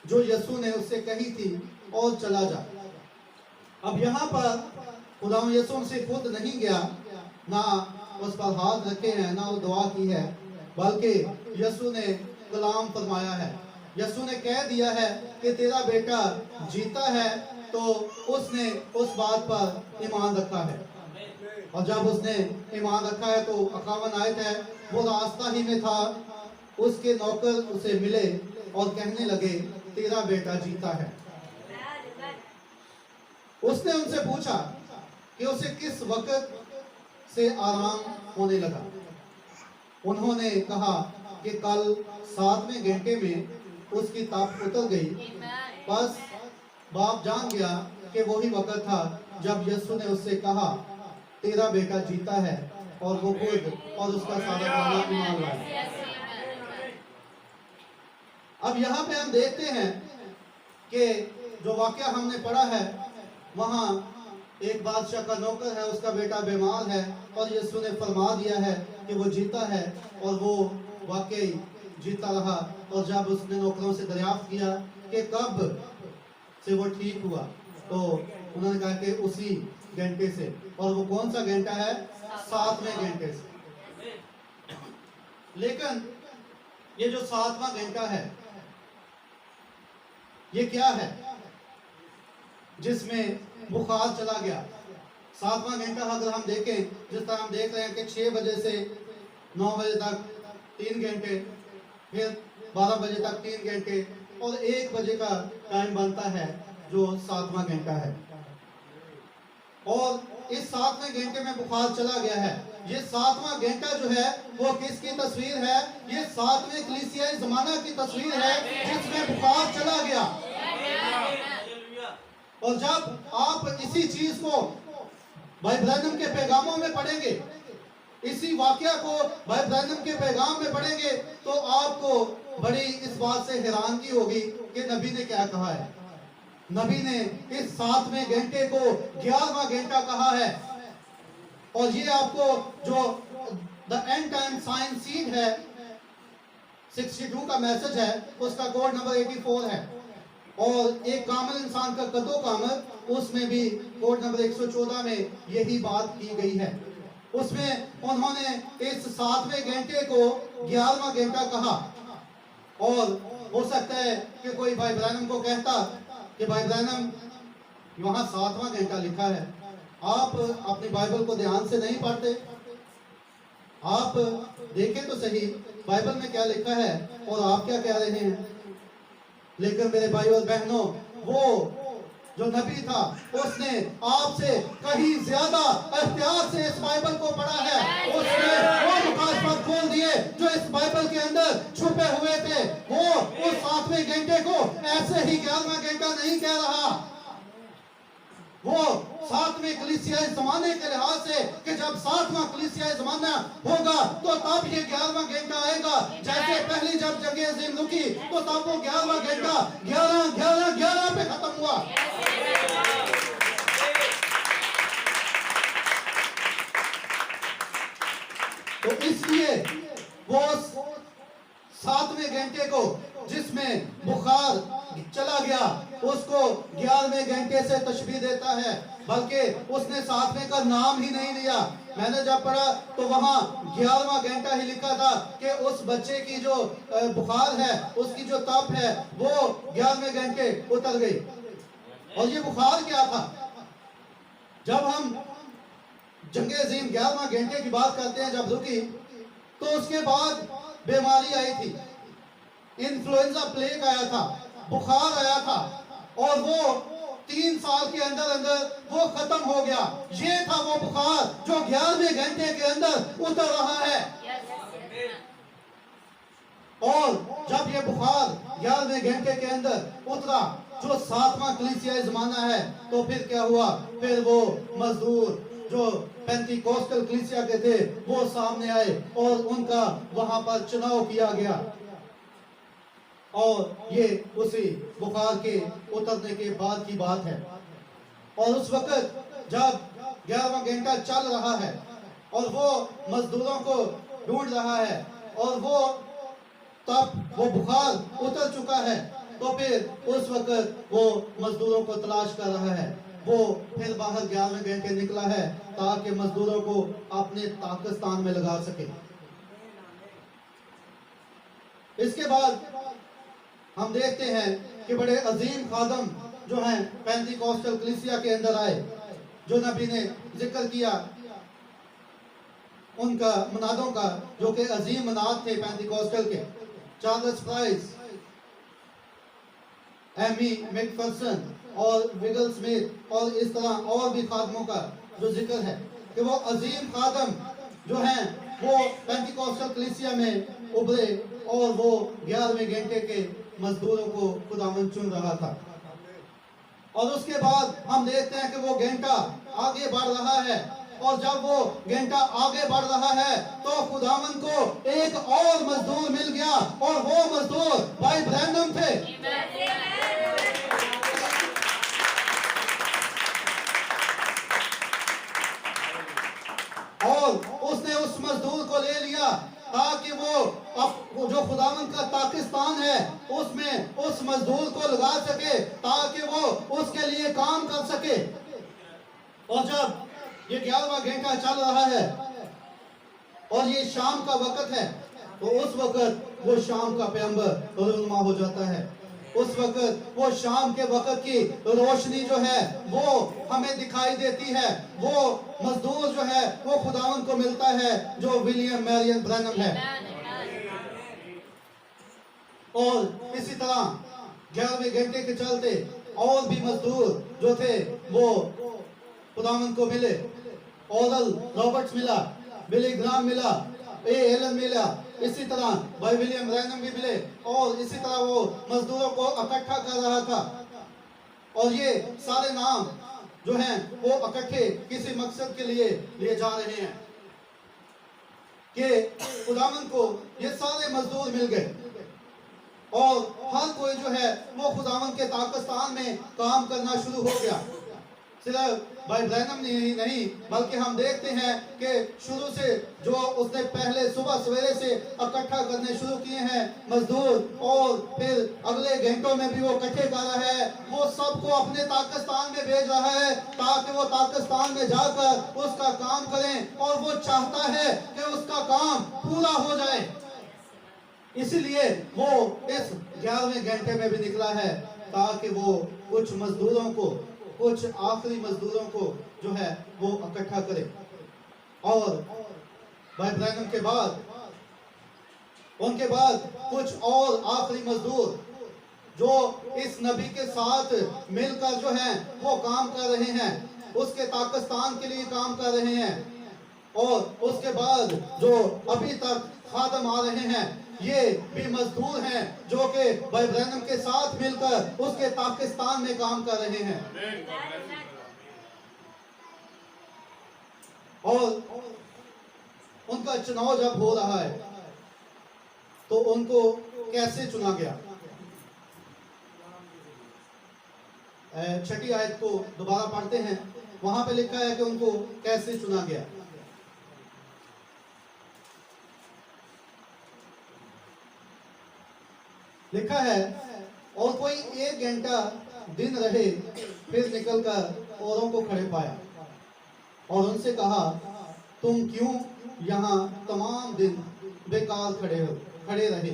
जो यीशु ने उससे कही थी और चला जा। अब यहाँ पर खुदा यीशु से खुद नहीं गया, ना उस पर हाथ रखे हैं, ना वो दुआ की है, बल्कि यीशु ने कलाम फरमाया है। यीशु ने कह दिया है कि तेरा बेटा जीता है, तो उसने उस बात पर ईमान रखा है। और जब उसने ईमान रखा है तो 51 आयत है, वो रास्ता ही में था, उसके नौकर उसे मिले और कहने लगे, तेरा बेटा जीता है। उसने उनसे पूछा कि उसे किस वक्त से आराम होने लगा। उन्होंने कहा कि कल 7वें घंटे में उसकी ताप उतर गई। बस बाप जान गया कि वही वक्त था जब यीशु ने उससे कहा, तेरा बेटा जीता है, और वो खुद और उसका सारा खानदान ईमान लाया। अब यहाँ पे हम देखते हैं कि जो वाकया हमने पढ़ा है, वहाँ एक बादशाह का नौकर है, उसका बेटा बीमार है, और यीशु ने फरमा दिया है कि वो जीता है, और वो वाकई जीता रहा। और जब उसने नौकरों से दरियाफ्त किया कि कब से वो ठीक हुआ, तो उन्होंने कहा कि उसी घंटे से। और वो कौन सा घंटा है? 7वें घंटे से। लेकिन ये जो 7वां घंटा है, ये क्या है जिसमें बुखार चला गया? 7वां घंटा अगर हम देखें, जिस तरह हम देख रहे हैं कि 6 बजे से 9 बजे तक 3 घंटे, फिर 12 बजे तक 3 घंटे, और 1 बजे का टाइम बनता है जो 7वां घंटा है। और इस 7वें घंटे में बुखार चला गया है। ये 7वां घंटा जो है वो किसकी तस्वीर है? ये 7वें कलीसियाई जमाना की तस्वीर है जिसमें बुखार चला गया। और जब आप इसी चीज को भाई ब्रैनम के पैगामों में पढ़ेंगे, इसी वाकया को भाई ब्रैनम के पैगाम में पढ़ेंगे, तो आपको बड़ी इस बात से हैरानगी होगी कि नबी ने क्या कहा है। नबी ने इस 7वें घंटे को 11वां घंटा कहा है। और ये आपको जो द एंड टाइम साइन सीड है 62 का मैसेज है, उसका कोड नंबर 84 है। और एक कामिल इंसान का कदो कामत, उसमें भी कोड नंबर 114 में यही बात की गई है। उसमें उन्होंने इस 7वें घंटे को 11वां घंटा कहा। और हो सकता है कि कोई भाई ब्रैनम को कहता कि भाई ब्रैनम वहां 7वां घंटा लिखा है, आप अपनी बाइबल को ध्यान से नहीं पढ़ते, आप देखें तो सही बाइबल में क्या लिखा है और आप क्या कह रहे हैं। लेकिन मेरे भाई और बहनों, वो जो नबी था उसने आपसे कहीं ज्यादा एहतियात से इस बाइबल को पढ़ा है। उसने वो मुकाशफत खोल दिए जो इस बाइबल के अंदर छुपे हुए थे। वो उस 7वें घंटे को ऐसे ही 11वां घंटा नहीं कह रहा। वो 7वें कलीसियाई जमाने के लिहाज से कि जब 7वां कलीसियाई जमाना होगा तो तब ये 11वां घंटा आएगा। जैसे पहली जब जंग अज़ीम रुकी तो तब वो 11वां घंटा 11 पे खत्म हुआ। तो इसलिए वो 7वें घंटे को जिसमें बुखार चला गया उसको 11वें घंटे से तशबीह देता है, बल्कि उसने 7वें का नाम ही नहीं लिया। मैंने जब पढ़ा तो वहां 11वां घंटा ही लिखा था कि उस बच्चे की जो बुखार है, उसकी जो तप है, वो 11वें घंटे उतर गई। और ये बुखार क्या था? जब हम जंग अज़ीम 11वां घंटे की बात करते हैं, जब रुकी तो उसके बाद बीमारी आई थी, इन्फ्लुएंजा प्लेग आया था, बुखार आया था, और वो 3 साल के अंदर अंदर वो खत्म हो गया। ये था वो बुखार जो 11वें घंटे के अंदर उतर रहा है। और जब ये बुखार 11वें घंटे के अंदर उतरा जो 7वां कलीसियाई जमाना है, तो फिर क्या हुआ? फिर वो मजदूर जो पेंटिकोस्टल कलीसिया के थे वो सामने आए और उनका वहां पर चुनाव किया गया। और ये उसी बुखार के उतरने के बाद की बात है। और उस वक्त जब 11वां घंटा चल रहा है और वो मजदूरों को ढूंढ रहा है और वो तब वो बुखार उतर चुका है, तो फिर उस वक्त वो मजदूरों को तलाश कर रहा है। वो फिर बाहर 11वें घंटे निकला है ताकि मजदूरों को अपने ताकिस्तान में लगा सके। इसके बाद हम देखते हैं कि बड़े अजीम खादम जो हैं पेंटिकोस्टल कलीसिया के अंदर आए, जो नबी ने जिक्र किया उनका मनादों का, जो कि अजीम मनाद थे पेंटिकोस्टल के। चार्ल्स प्राइस, एमी मैकफरसन और विगल स्मिथ और इस तरह और भी खादमों का जो जिक्र है कि वो अजीम खादम जो हैं वो पेंटिकोस्टल कलीसिया में उभरे और वो 11वें घंटे के मजदूरों को खुदावंद चुन रहा था। और उसके बाद हम देखते हैं कि वो घंटा आगे बढ़ रहा है, और जब वो घंटा आगे बढ़ रहा है तो खुदावंद को एक और मजदूर मिल गया, और वो मजदूर भाई ब्रैनम थे। और उसने उस मजदूर को ले लिया ताकि वो जो खुदावंद का पाकिस्तान है उसमें उस मजदूर को लगा सके, ताकि वो उसके लिए काम कर सके। और जब ये 11वां घंटा चल रहा है और ये शाम का वक्त है, तो उस वक्त वो शाम का पैगंबर रुनुमा हो जाता है। उस वक्त वो शाम के वक्त की रोशनी जो है वो हमें दिखाई देती है। वो मजदूर जो है वो खुदावंद को मिलता है जो विलियम मैरियन ब्रैनम है। और इसी तरह 11वें घंटे के चलते और भी मजदूर जो थे वो खुदावंद को मिले। ओरल रॉबर्ट्स मिला, बिली ग्राम मिला, ए एलन मिला, इसी तरह भाई विलियम ब्रैनम भी मिले, और इसी तरह वो मजदूरों को इकट्ठा कर रहा था। और ये सारे नाम जो हैं वो इकट्ठे किसी मकसद के लिए लिए जा रहे हैं कि खुदावंद को ये सारे मजदूर मिल गए। और हर कोई जो है वो खुदावन के ताकस्तान में काम करना शुरू हो गया। सिर्फ भाई ब्रैनम नहीं बल्कि हम देखते हैं कि शुरू से जो उसने पहले सुबह सवेरे से इकट्ठा करने शुरू किए हैं मजदूर, और फिर अगले घंटों में भी वो इकट्ठे कर रहा है, वो सबको अपने ताकस्तान में भेज रहा है ताकि वो ताकस्तान में जाकर उसका काम करें, और वो चाहता है कि उसका काम पूरा हो जाए। इसलिए वो इस 11वें घंटे में भी निकला है ताकि वो कुछ मजदूरों को, कुछ आखिरी मजदूरों को जो है वो इकट्ठा करे। और भाई ब्रैनम के बाद उनके बाद कुछ और आखिरी मजदूर जो इस नबी के साथ मिलकर जो है वो काम कर रहे हैं, उसके ताकस्तान के लिए काम कर रहे हैं। और उसके बाद जो अभी तक खादम आ रहे हैं, ये भी मजदूर हैं जो कि भाई ब्रैनम के साथ मिलकर उसके पाकिस्तान में काम कर रहे हैं। और उनका चुनाव जब हो रहा है तो उनको कैसे चुना गया? छठी आयत को दोबारा पढ़ते हैं, वहां पे लिखा है कि उनको कैसे चुना गया। लिखा है, और कोई 1 घंटा दिन रहे फिर निकलकर औरों को खड़े पाया और उनसे कहा, तुम क्यों यहाँ तमाम दिन बेकार खड़े रहे?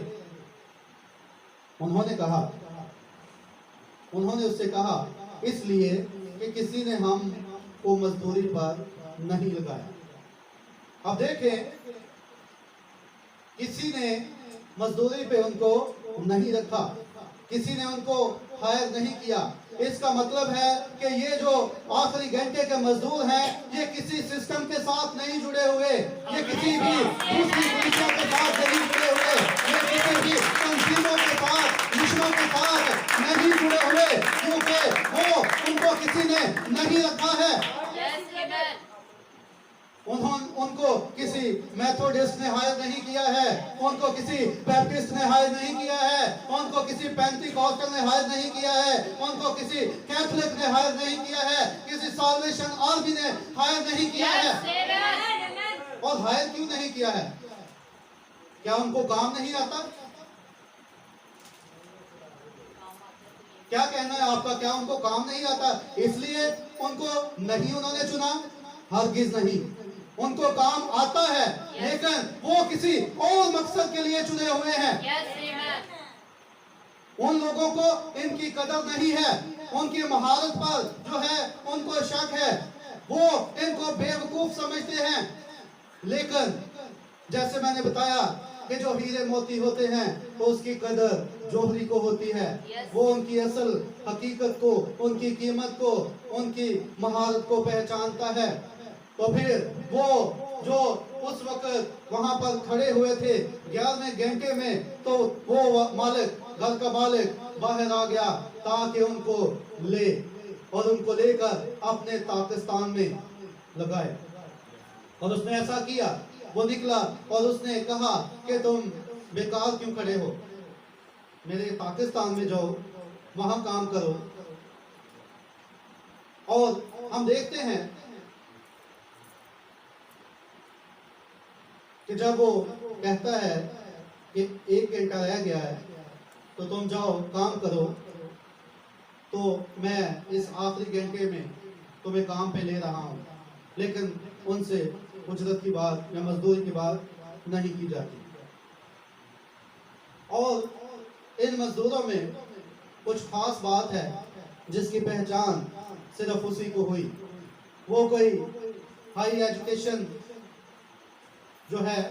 उन्होंने उससे कहा, इसलिए कि किसी ने हम को मजदूरी पर नहीं लगाया। अब देखें, किसी ने मजदूरी पे उनको नहीं रखा, किसी ने उनको हायर नहीं किया। इसका मतलब है कि ये जो आखिरी घंटे के मजदूर हैं, ये किसी सिस्टम के साथ नहीं जुड़े हुए, ये किसी भी दूसरी पुलिसों के साथ नहीं जुड़े हुए, ये किसी भी तंजीमों के साथ, मिशनों के साथ नहीं जुड़े हुए, क्योंकि वो उनको किसी ने नहीं रखा है। उनको किसी मेथोडिस्ट ने हायर नहीं किया है, उनको किसी बैप्टिस्ट ने हायर नहीं किया है, उनको किसी पेंटिकॉस्टल ने हायर नहीं किया है, उनको किसी कैथोलिक ने हायर नहीं किया है, किसी साल्वेशन आर्मी ने हायर नहीं किया है। और हायर क्यों नहीं किया है? क्या उनको काम नहीं आता? क्या कहना है आपका? क्या उनको काम नहीं आता इसलिए उनको नहीं उन्होंने चुना? हरगिज नहीं, उनको काम आता है, लेकिन वो किसी और मकसद के लिए चुने हुए हैं। उन लोगों को इनकी कदर नहीं है, उनकी महारत पर जो है उनको शक है, वो इनको बेवकूफ समझते हैं। लेकिन जैसे मैंने बताया कि जो हीरे मोती होते हैं तो उसकी कदर जोहरी को होती है, वो उनकी असल हकीकत को, उनकी कीमत को, उनकी महारत को पहचानता है। तो फिर वो जो उस वक्त वहां पर खड़े हुए थे 11वें घंटे में, तो वो मालिक, घर का मालिक बाहर आ गया ताकि उनको ले और उनको लेकर अपने पाकिस्तान में लगाए। और उसने ऐसा किया, वो निकला और उसने कहा कि तुम बेकार क्यों खड़े हो, मेरे पाकिस्तान में जाओ, वहां काम करो। और हम देखते हैं कि जब वो कहता है कि 1 घंटा रह गया है तो तुम जाओ काम करो, तो मैं इस आखिरी घंटे में तुम्हें काम पे ले रहा हूँ, लेकिन उनसे उजरत की बात या मजदूरी की बात नहीं की जाती। और इन मजदूरों में कुछ खास बात है जिसकी पहचान सिर्फ उसी को हुई। वो कोई हाई एजुकेशन जो है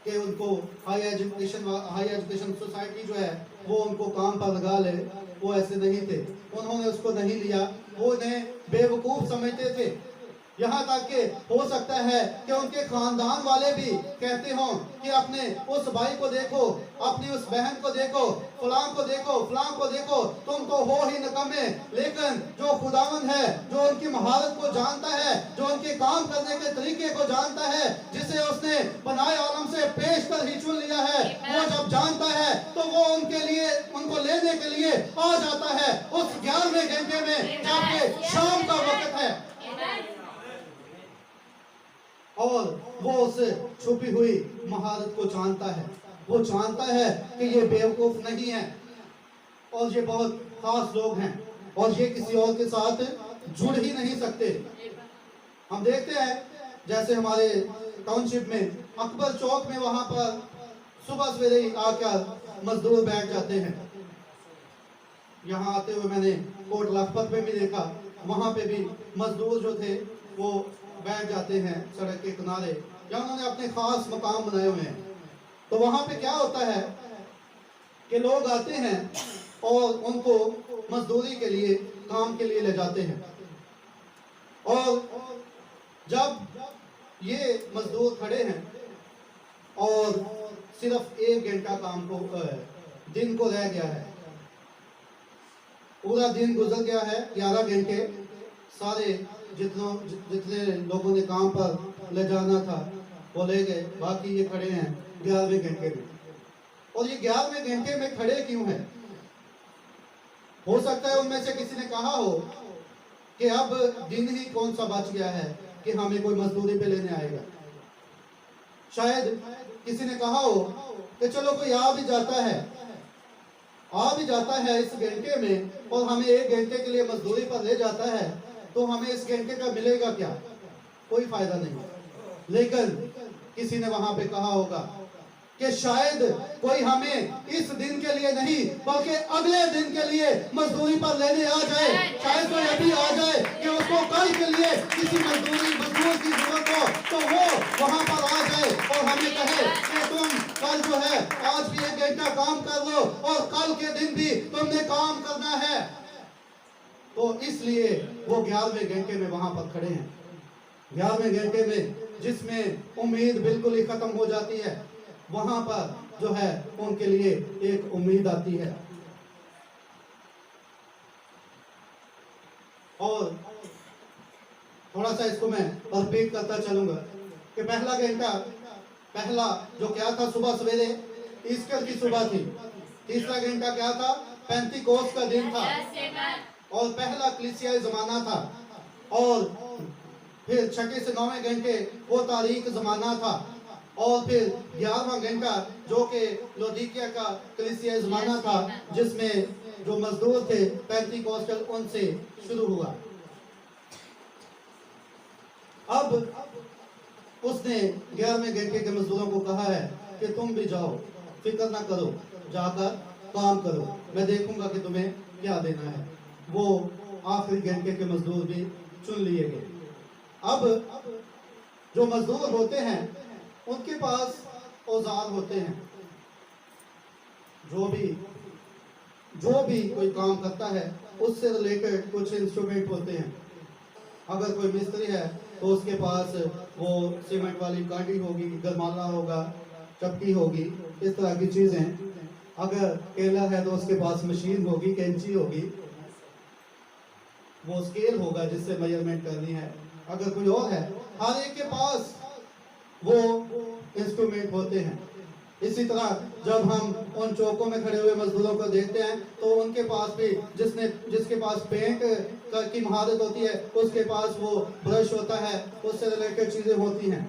कि उनको हाई एजुकेशन सोसाइटी जो है वो उनको काम पर लगा ले, वो ऐसे नहीं थे। उन्होंने उसको नहीं लिया, वो उन्हें बेवकूफ समझते थे। यहाँ तक कि हो सकता है कि उनके खानदान वाले भी कहते हों कि अपने उस भाई को देखो, अपनी उस बहन को देखो, फलां को देखो, फलां को देखो, तुम तो हो ही निकम्मे। लेकिन जो खुदावंद है, जो उनकी महारत को जानता है, जो उनके काम करने के तरीके को जानता है, जिसे उसने बनाए आलम से पेश कर ही चुन लिया है, वो जब जानता है तो वो उनके लिए के लिए आ जाता है उस 11वें घंटे में, जबकि शाम का वक्त है, और वो उस छुपी हुई महारत को जानता है। वो जानता है कि ये बेवकूफ नहीं है और ये बहुत खास लोग हैं और ये किसी और के साथ जुड़ ही नहीं सकते। हम देखते हैं जैसे हमारे टाउनशिप में अकबर चौक में, वहां पर सुबह सवेरे ही आकर मजदूर बैठ जाते हैं। यहाँ आते हुए मैंने कोट लखपत में भी देखा, वहां पे भी मजदूर जो थे वो बैठ जाते हैं सड़क के किनारे, या उन्होंने अपने खास मकाम बनाए हुए हैं। तो वहां पे क्या होता है कि लोग आते हैं और उनको मजदूरी के लिए, काम के लिए ले जाते हैं, और जब ये मजदूर खड़े हैं और सिर्फ 1 घंटा काम को, दिन को रह गया है, पूरा दिन गुजर गया है, 11 घंटे सारे जितने लोगों ने काम पर ले जाना था वो ले गए, बाकी ये खड़े हैं 11वें घंटे में। और ये 11वें घंटे में खड़े क्यों हैं? हो सकता है उनमें से किसी ने कहा हो कि अब दिन ही कौन सा बच गया है कि हमें कोई मजदूरी पे लेने आएगा। शायद किसी ने कहा हो कि चलो कोई आ भी जाता है इस घंटे में और हमें 1 घंटे के लिए मजदूरी पर ले जाता है, तो हमें इस घंटे का मिलेगा क्या? कोई फायदा नहीं। लेकिन किसी ने वहां पे कहा होगा कि शायद कोई हमें इस दिन के लिए नहीं बल्कि अगले दिन के लिए मजदूरी पर लेने आ जाए। शायद कोई अभी आ जाए कि उसको कल के लिए किसी मजदूर की जरूरत हो, तो वो वहां पर आ जाए और हमें कहे कि तुम कल जो है आज भी 1 घंटा काम कर लो और कल के दिन भी तुमने काम करना है। तो इसलिए वो 11वें घंटे में वहां पर खड़े हैं। 11वें घंटे में जिसमें उम्मीद बिल्कुल ही खत्म हो जाती है, वहां पर जो है उनके लिए एक उम्मीद आती है। और थोड़ा सा इसको मैं रिपीट करता चलूंगा कि पहला घंटा, पहला जो क्या था, सुबह सवेरे ईस्टर की सुबह थी। तीसरा घंटा क्या था? पेंतीकोस्त का दिन था और पहला कलीसियाई जमाना था। और फिर 6 से 9वें घंटे वो तारीख जमाना था, और फिर 11वां घंटा जो कि लौदीकिया का कलीसियाई जमाना था, जिसमें जो मजदूर थे पेंतीकोस्टल, उनसे शुरू हुआ। अब उसने 11वें घंटे के मजदूरों को कहा है कि तुम भी जाओ, फिक्र ना करो, जाकर काम करो, मैं देखूंगा कि तुम्हें क्या देना है। वो आखिरी घंटे के मजदूर भी चुन लिए गए। अब जो मजदूर होते हैं उनके पास औजार होते हैं, जो भी कोई काम करता है उससे रिलेटेड कुछ इंस्ट्रूमेंट होते हैं। अगर कोई मिस्त्री है तो उसके पास वो सीमेंट वाली कांटी होगी, गरमाला होगा, चक्की होगी, इस तरह की चीजें। अगर टेलर है तो उसके पास मशीन होगी, कैंची होगी, वो स्केल होगा जिससे मेजरमेंट करनी है। अगर कोई और है, हर एक के पास वो इंस्ट्रूमेंट होते हैं। इसी तरह जब हम उन चौकों में खड़े हुए मजदूरों को देखते हैं तो उनके पास भी जिसके पास पेंट की महारत होती है, उसके पास वो ब्रश होता है, उससे रिलेटेड चीजें होती हैं।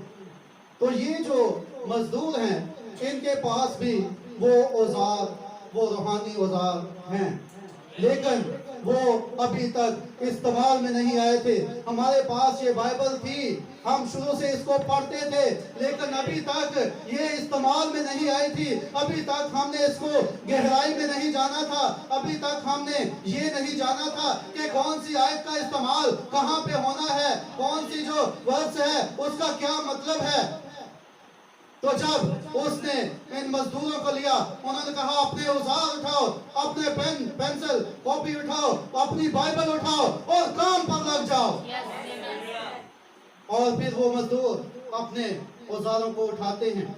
तो ये जो मजदूर हैं इनके पास भी वो औजार, वो रूहानी औजार हैं, लेकिन वो अभी तक इस्तेमाल में नहीं आए थे। हमारे पास ये बाइबल थी, हम शुरू से इसको पढ़ते थे, लेकिन अभी तक ये इस्तेमाल में नहीं आई थी। अभी तक हमने इसको गहराई में नहीं जाना था। अभी तक हमने ये नहीं जाना था कि कौन सी आयत का इस्तेमाल कहाँ पे होना है, कौन सी जो वर्ड्स है उसका क्या मतलब है। तो जब उसने इन मजदूरों को लिया, उन्होंने कहा अपने औजार उठाओ, अपने पेन पेंसिल कॉपी उठाओ, अपनी बाइबल उठाओ और काम पर लग जाओ। और फिर वो मजदूर अपने औजारों को उठाते हैं,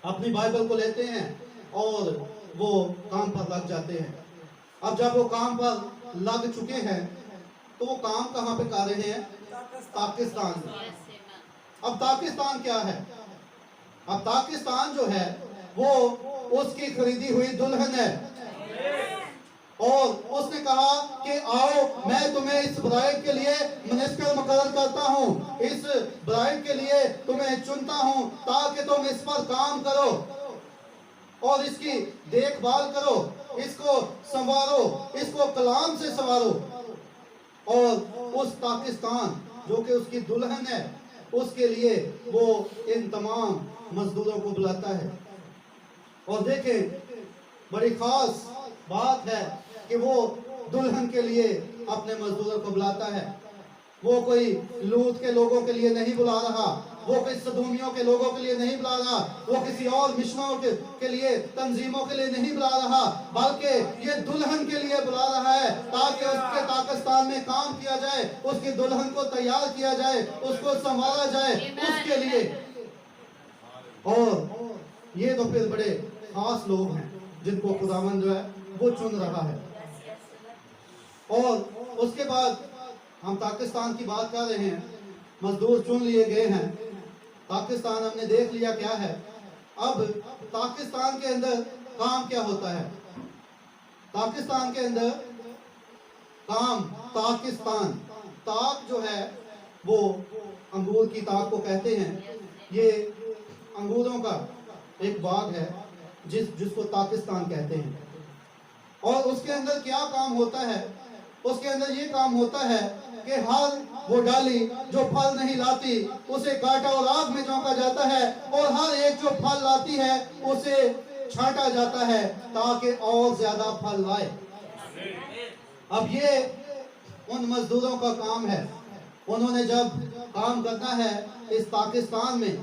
अपनी बाइबल को लेते हैं और वो काम पर लग जाते हैं। अब जब वो काम पर लग चुके हैं तो वो काम कहाँ पे कर रहे हैं? पाकिस्तान में। अब पाकिस्तान क्या है? अब पाकिस्तान जो है वो उसकी खरीदी हुई दुल्हन है। और उसने कहा कि आओ मैं तुम्हें इस ब्राइड के लिए मिनिस्टर मुकर्रर करता हूँ, इस ब्राइड के लिए तुम्हें चुनता हूँ ताकि तुम इस पर काम करो और इसकी देखभाल करो, इसको संवारो, इसको कलाम से संवारो। और उस पाकिस्तान जो कि उसकी दुल्हन है, उसके लिए वो इन तमाम मजदूरों को बुलाता है। और देखें, बड़ी खास बात है कि वो दुल्हन के लिए अपने मजदूरों को बुलाता है। वो कोई लूत के लोगों के लिए नहीं बुला रहा, वो कोई सदूमियों के लोगों के लिए नहीं बुला रहा, वो किसी और मिशनों के लिए, तंजीमों के लिए नहीं बुला रहा, बल्कि ये दुल्हन के लिए बुला रहा है ताकि उसके पाकिस्तान में काम किया जाए, उसकी दुल्हन को तैयार किया जाए, उसको संभाला जाए, उसके लिए। और ये तो फिर बड़े खास लोग हैं जिनको खुदावंद जो है वो चुन रहा है। और उसके बाद हम पाकिस्तान की बात कर रहे हैं, मजदूर चुन लिए गए हैं, पाकिस्तान हमने देख लिया क्या है। अब पाकिस्तान के अंदर काम क्या होता है? पाकिस्तान के अंदर काम, पाकिस्तान, ताक जो है वो अंगूर की ताक को कहते हैं। ये अंगूरों का एक बाग है जिसको पाकिस्तान कहते हैं। और उसके अंदर क्या काम होता है? उसके अंदर ये काम होता है कि हर वो डाली जो फल नहीं लाती उसे काटा और आग में झोंका जाता है, और हर एक जो फल लाती है उसे छांटा जाता है ताकि और ज्यादा फल लाए। अब ये उन मजदूरों का काम है। उन्होंने जब काम करना है इस पाकिस्तान में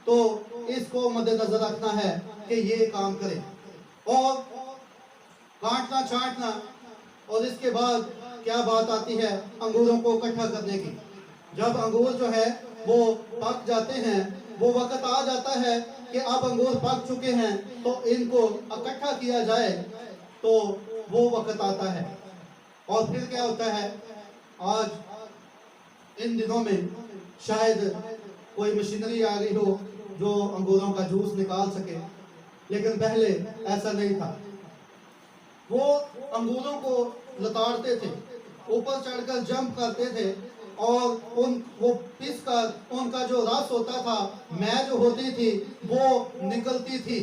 तो इसको मद्देनजर रखना है कि ये काम करें, और काटना छांटना। और इसके बाद क्या बात आती है? अंगूरों को इकट्ठा करने की। जब अंगूर जो है वो पक जाते हैं, वो वक्त आ जाता है कि अब अंगूर पक चुके हैं तो इनको इकट्ठा किया जाए, तो वो वक्त आता है। और फिर क्या होता है? आज इन दिनों में शायद कोई मशीनरी आ गई हो जो अंगूरों का जूस निकाल सके, लेकिन पहले ऐसा नहीं था। वो अंगूरों को लताड़ते थे, ऊपर चढ़कर जंप करते थे, और वो पिस कर उनका जो रस होता था, मैं जो होती थी वो निकलती थी।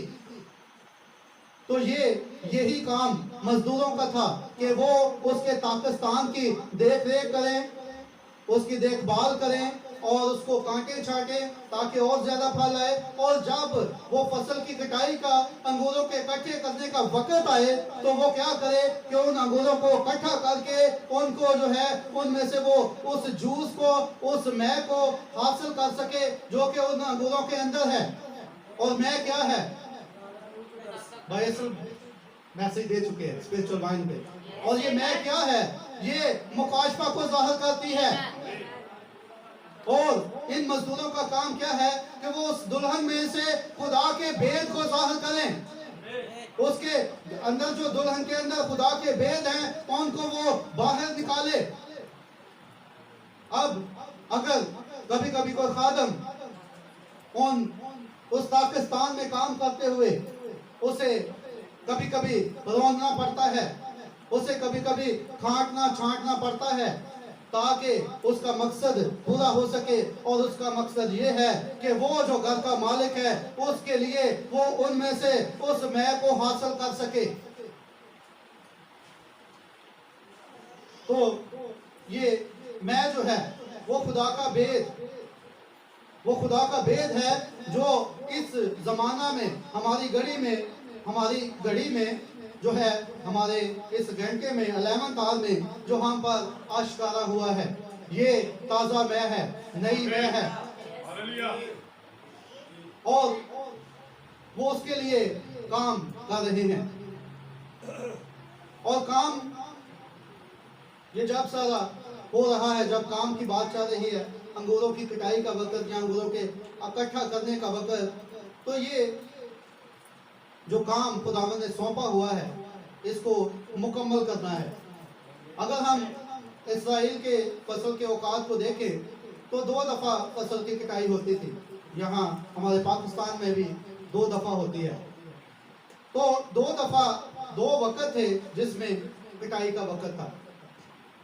तो यही काम मजदूरों का था कि वो उसके पाकिस्तान की देख रेख करें, उसकी देखभाल करें और उसको कांटे छाटे ताकि और ज्यादा फल आए। और जब वो फसल की कटाई का, अंगूरों के इकट्ठे करने का वक्त आए तो वो क्या करे कि उन अंगूरों को इकट्ठा करके उनको जो है उनमें से वो उस जूस को, उस मैं को हासिल कर सके जो कि उन अंगूरों के अंदर है। और मैं क्या है? भाई मैसेज दे चुके हैं स्पिरिचुअल माइंड पे। और ये मैं क्या है? ये मुकाशफा को जाहिर करती है। और इन मजदूरों का काम क्या है कि वो उस दुल्हन में से खुदा के भेद को जाहिर करें। उसके अंदर जो दुल्हन के अंदर खुदा के भेद हैं उनको वो बाहर निकाले। अब अगर कभी कभी कोई खादम उस पाकिस्तान में काम करते हुए उसे कभी कभी रोना पड़ता है, उसे कभी कभी काटना छांटना पड़ता है ताकि उसका मकसद पूरा हो सके। और उसका मकसद ये है कि वो जो घर का मालिक है उसके लिए वो उनमें से उस मैं को हासिल कर सके। तो ये मैं जो है वो खुदा का भेद है जो इस जमाना में हमारी घड़ी में जो है, हमारे इस घंटे में 11 आवर में जो हम पर आश्कारा हुआ है। ये ताजा मैं है, नई मैं है, और वो उसके लिए काम कर रहे हैं। और काम ये जब सारा हो रहा है, जब काम की बात चल रही है, अंगूरों की कटाई का वक्त या अंगूरों के इकट्ठा करने का वक्त, तो ये जो काम खुदावंद ने सौंपा हुआ है इसको मुकम्मल करना है। अगर हम इस्राएल के फसल के औकात को देखें तो 2 दफा फसल की कटाई होती थी। यहाँ हमारे पाकिस्तान में भी 2 दफा होती है। तो 2 दफा 2 वक्त थे जिसमें पिटाई का वक्त था।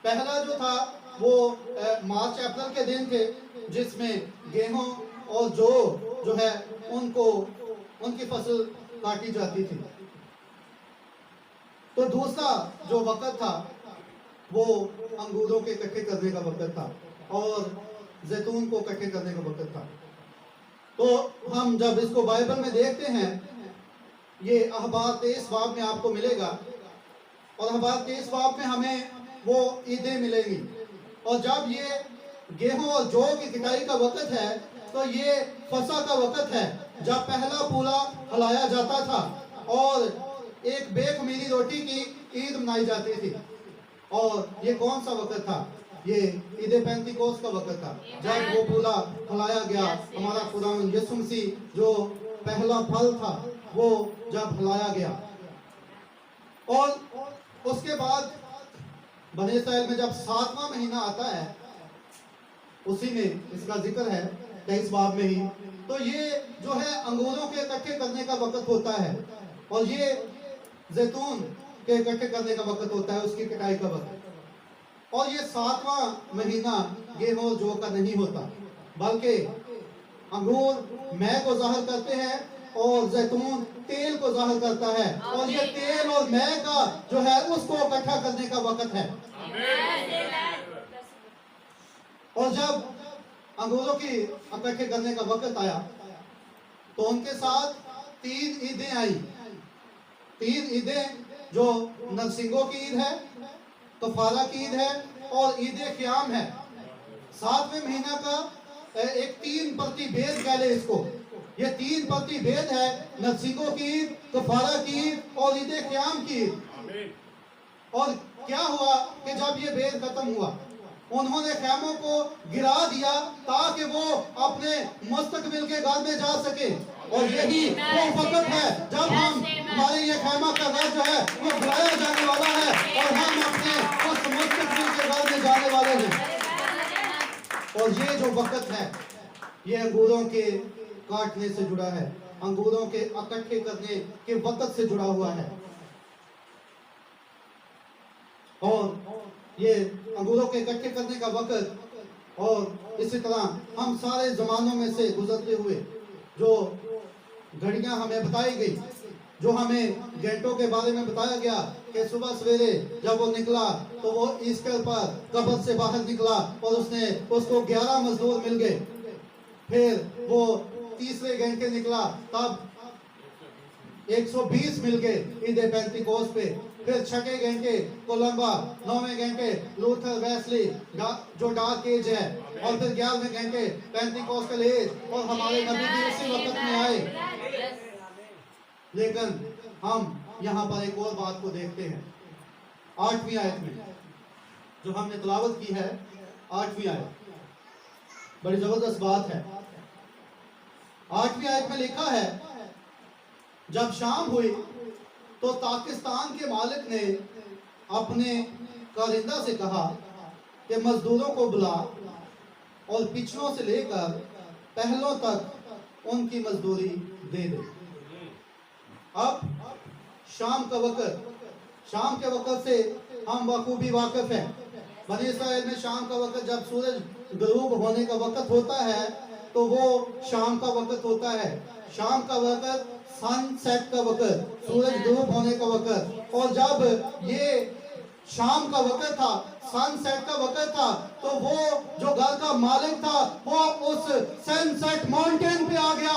पहला जो था वो मार्च अप्रैल के दिन थे, जिसमें गेहूं और जो है उनको उनकी फसल काटी जाती थी। तो दूसरा जो वक्त था वो अंगूरों के इकट्ठे करने का वक्त था और जैतून को इकट्ठे करने का वक्त था। तो हम जब इसको बाइबल में देखते हैं, ये अहबार 23 बाब में आपको मिलेगा और अहबार 23 बाब में हमें वो ईदें मिलेंगी। और जब ये गेहूं और जौ की कटाई का वक्त है तो ये फसह का वक्त है, जब पहला पूला हलाया जाता था और एक बेखमीरी रोटी की ईद मनाई जाती थी। और ये कौन सा वक्त था? ये ईद पेंतिकोस का वक्त था, जब वो पूला हलाया गया। हमारा खुदावंद यीशु मसीह जो पहला फल था वो जब हलाया गया। और उसके बाद बने इस्राएल में जब 7वां महीना आता है, उसी में इसका जिक्र है 23 बाब में ही। तो ये जो है अंगूरों के इकट्ठे करने का वक्त होता है और ये जैतून के इकट्ठे करने का वक्त होता है, उसकी कटाई का वक्त। और ये 7वां महीना गेहूं और जौ का नहीं होता, बल्कि अंगूर मैं को जाहिर करते हैं और जैतून तेल को जाहिर करता है। और ये तेल और मैं का जो है उसको इकट्ठा करने का वक्त है। और जब अंगूरों की इकट्ठे करने का वक्त आया तो उनके साथ 3 ईदें आई। 3 ईदें जो नरसिंगों की ईद है, कफारा की ईद है और ईद क़याम है। 7वें महीना का एक 3 प्रतिभेद कह ले इसको। ये 3 प्रतिभेद है, नरसिंगों की ईद, कफारा की ईद और ईद क़याम की ईद। और क्या हुआ कि जब ये भेद खत्म हुआ, उन्होंने खैमों को गिरा दिया ताकि वो अपने मुस्तकबिल के घर में जा सके। और यही वो वक्त है जब हमारे ये खैमा का घर जो है वो गिराया जाने वाला है और हम अपने उस मुस्तकबिल के घर में जाने वाले हैं। और ये जो वक्त है ये अंगूरों के काटने से जुड़ा है, अंगूरों के इकट्ठे करने के वक्त से जुड़ा हुआ है। और ये अंगूरों के इकट्ठे करने का वक्त और इसी तरह हम सारे जमानों में से गुजरते हुए जो घड़ियां हमें बताई गई, जो हमें घंटों के बारे में बताया गया कि सुबह सवेरे जब वो निकला तो वो ईस्टर पर कब्र से बाहर निकला और उसको 11 मजदूर मिल गए। फिर वो तीसरे घंटे निकला तब 120 मिल गए ईद पेंतिकोस पे। फिर छठे घंटे कोलंबा, 9वें घंटे लूथर वेस्ली जो डार्क एज है, और फिर 11वें घंटे पेंतिकोस्टल एज। और हमारे नबी भी उसी वक्त में आए। लेकिन हम यहाँ पर एक और बात को देखते हैं 8वीं आयत में, जो हमने तिलावत की है 8वीं आयत, बड़ी जबरदस्त बात है। 8वीं आयत में लिखा है, जब शाम हुई तो पाकिस्तान के मालिक ने अपने कारिंदा से कहा कि मजदूरों को बुला और पिछलों से लेकर पहलों तक उनकी मजदूरी दे दे। अब शाम का वक्त, शाम के वक्त से हम बखूबी वाकिफ हैं। बनी इस्राएल में शाम का वक्त जब सूरज गरूब होने का वक्त होता है तो वो शाम का वक्त होता है। शाम का वक्त सनसेट का वक्त, सूरज गरूब होने का वक्त। और जब ये शाम का वक्त था, सनसेट का वक्त था, तो वो जो घर का मालिक था वो उस सनसेट माउंटेन पे आ गया।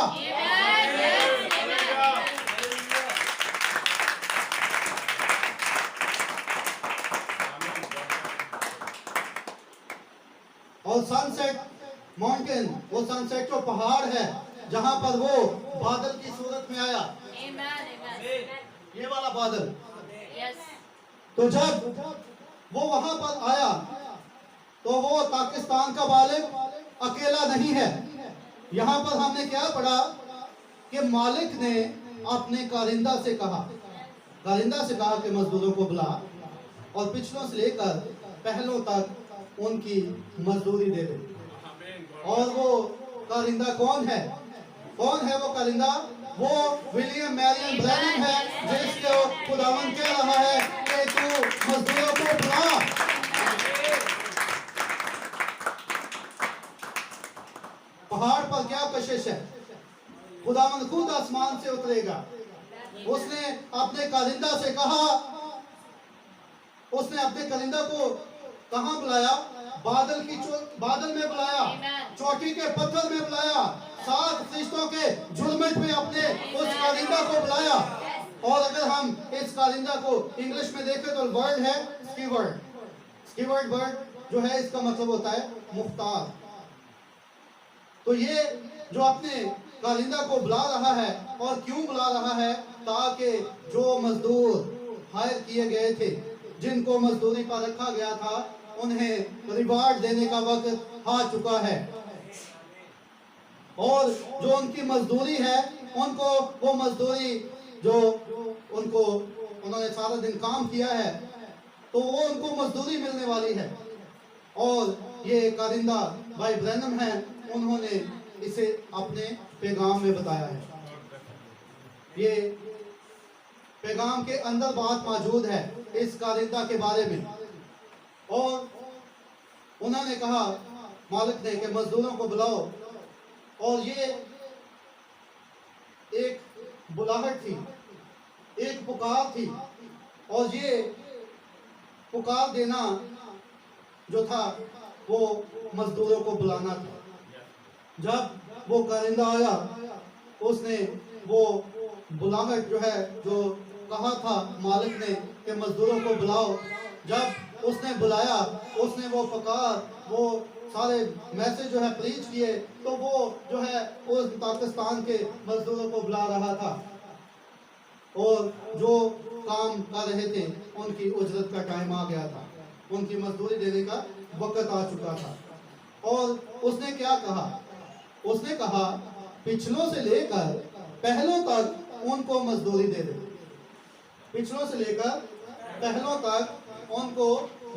और सनसेट माउंटेन, वो सनसेट जो पहाड़ है जहां पर वो बादल की सूरत में आया, ये वाला बादल। तो जब वो वहां पर आया तो वो पाकिस्तान का मालिक अकेला नहीं है। यहाँ पर हमने क्या पढ़ा कि मालिक ने अपने कारिंदा से कहा कि मजदूरों को बुला और पिछलों से लेकर पहलों तक उनकी मजदूरी दे दे। और वो कारिंदा कौन है? कौन है वो कारिंदा? वो विलियम मैरियन ब्रैनम है, जिसको खुदावन कह रहा है कि तू मजदूरों को बुला। पहाड़ पर क्या कशिश है, खुदावन खुद आसमान से उतरेगा। उसने अपने कारिंदा से कहा, उसने अपने कारिंदा को कहां बुलाया? बादल में बुलाया, चोटी के पत्थर में बुलाया, 7 फरिश्तों के झुरमुट में अपने उस कारिंदा को बुलाया। और अगर हम इस कारिंदा को इंग्लिश में देखें तो वर्ड है स्टीवर्ड। स्टीवर्ड वर्ड जो है इसका मतलब होता है मुख्तार। तो ये जो अपने कारिंदा को बुला रहा है, और क्यों बुला रहा है? ताकि जो मजदूर हायर किए गए थे, जिनको मजदूरी पर रखा गया था, उन्हें रिवार्ड देने का वक्त आ चुका है। और जो उनकी मजदूरी है, उनको वो मजदूरी जो उन्होंने सारा दिन काम किया है, तो वो उनको मजदूरी मिलने वाली है। और ये कारिंदा भाई ब्रैनम है, उन्होंने इसे अपने पैगाम में बताया है। ये पैगाम के अंदर बात मौजूद है इस कारिंदा के बारे में। और उन्होंने कहा, मालिक ने, कि मजदूरों को बुलाओ। और ये एक बुलाहट थी, एक पुकार थी, और ये पुकार देना जो था वो मजदूरों को बुलाना था। जब वो कारिंदा आया, उसने वो बुलाहट जो है, जो कहा था मालिक ने कि मजदूरों को बुलाओ, जब उसने बुलाया, उसने वो पुकार, वो सारे मैसेज जो है प्रीच किए, तो वो जो है उस पाकिस्तान के मजदूरों को बुला रहा था। और जो काम कर रहे थे, उनकी उजरत का टाइम आ गया था, उनकी मजदूरी देने का वक्त आ चुका था। और उसने क्या कहा? उसने कहा, पिछलों से लेकर पहलों तक उनको मजदूरी दे दे। पिछलों से लेकर पहलों तक उनको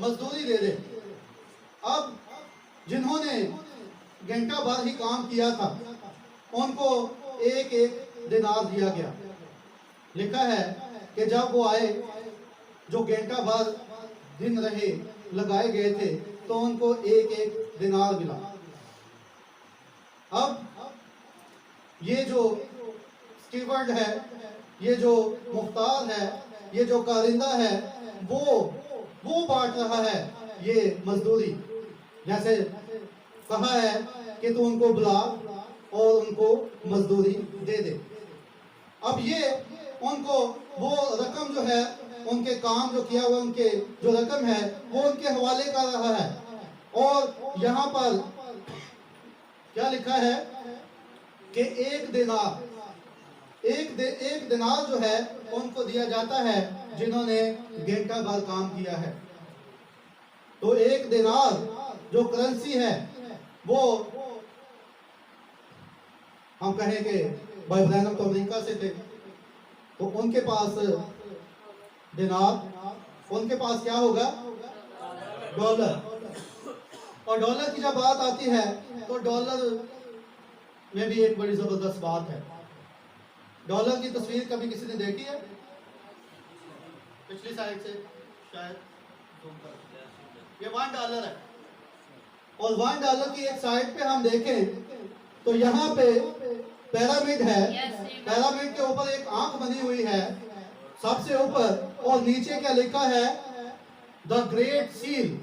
मजदूरी दे दे। अब जिन्होंने घंटा भर ही काम किया था, उनको एक एक दिनार दिया गया। लिखा है कि जब वो आए, जो घंटा भर दिन रहे, लगाए गए थे, तो उनको एक एक दिनार मिला। अब ये जो स्टीवर्ड है, ये जो मुख्तार है, ये जो कारिंदा है, वो बांट रहा है ये मजदूरी। जैसे कहा है कि तू उनको बुला और उनको मजदूरी दे दे। अब ये उनको वो रकम जो है, उनके काम जो किया हुआ, उनके जो रकम है, वो उनके हवाले कर रहा है। और यहाँ पर क्या लिखा है कि एक दिनार जो है उनको दिया जाता है जिन्होंने घंटा भर काम किया है। तो एक दिनार जो करेंसी है, वो हम कहें कि भाई ब्रैनम तो अमेरिका से थे, तो उनके पास दिनार, उनके पास क्या होगा? डॉलर। और डॉलर की जब बात आती है, तो डॉलर में भी एक बड़ी जबरदस्त बात है। डॉलर की तस्वीर कभी किसी ने देखी है? पिछली साइड से शायद ये $1 है। और $1 की एक साइड पे हम देखें तो यहाँ पे पिरामिड है। पिरामिड के ऊपर एक आंख बनी हुई है सबसे ऊपर, और नीचे क्या लिखा है? The great seal.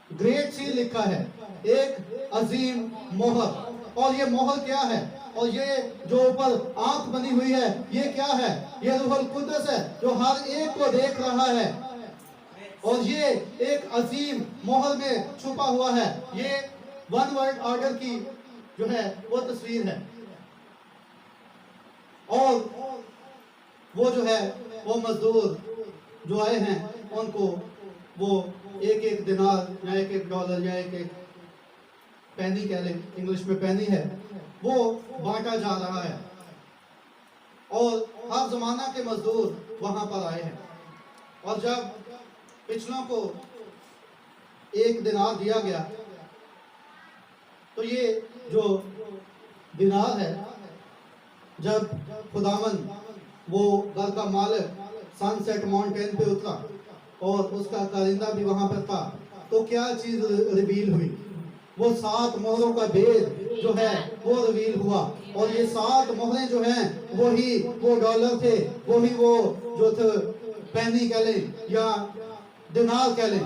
Great seal लिखा है, एक अजीम मोहर। और ये मोहर क्या है? और ये जो ऊपर आंख बनी हुई है, ये क्या है? ये रूहुल कुद्दस है, जो हर एक को देख रहा है। और ये एक अजीम मोहर में छुपा हुआ है। ये वन वर्ल्ड ऑर्डर की जो है वो तस्वीर है। और वो जो है वो मजदूर जो आए हैं, उनको वो एक एक दिनार या एक एक डॉलर या एक एक पैनी कह लें, इंग्लिश में पैनी है, वो बांटा जा रहा है। और हर जमाना के मजदूर वहां पर आए हैं। और जब पिछलों को एक दिनार दिया गया, तो ये जो दिनार है जब खुदावन वो घर का मालिक सनसेट माउंटेन पे उतरा और उसका कारिंदा भी वहां पर था, तो क्या चीज रिवील हुई? वो 7 मोहरों का भेद जो है वो रिवील हुआ। और ये 7 मोहरें जो हैं वही वो डॉलर थे, वही वो जो थे पैनी कह लें या दिनार कह लें,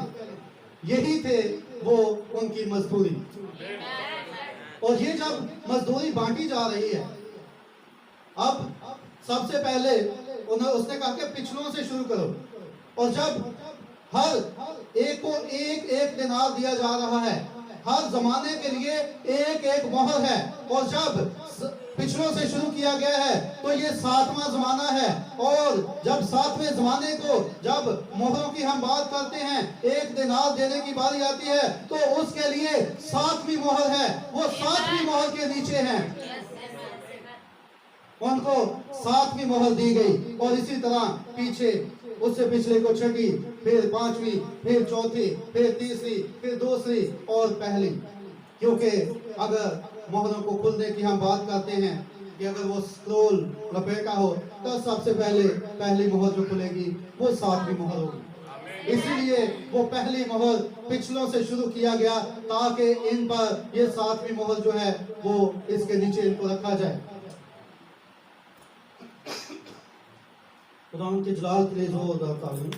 यही थे वो उनकी मजदूरी। और ये जब मजदूरी बांटी जा रही है, अब सबसे पहले उसने कहा कि पिछलों से शुरू करो। और जब हर एक को एक एक दिनार दिया जा रहा है, हर जमाने के लिए एक एक मोहर है, और जब पिछलों से शुरू किया गया है तो ये 7वां जमाना है। और जब 7वें जमाने को जब मोहरों की हम बात करते हैं, एक दिनार देने की बारी आती है तो उसके लिए 7वीं मोहर है, वो 7वीं मोहर के नीचे है, उनको 7वीं मोहर दी गई। और इसी तरह पीछे उससे पिछले को 6वीं, फिर 5वीं, फिर 4थी, फिर 3री, फिर 2री और पहली। क्योंकि अगर मोहरों को खुलने की हम बात करते हैं कि अगर वो स्क्रोल लपेटा हो तो सबसे पहले पहली मोहर जो खुलेगी वो 7वीं मोहर होगी। इसीलिए वो पहली मोहर पिछलों से शुरू किया गया ताकि इन पर ये 7वीं मोहर जो है वो इसके नीचे इनको रखा जाए। खुदावंद के जलाल के लिए जोरदार तालीम।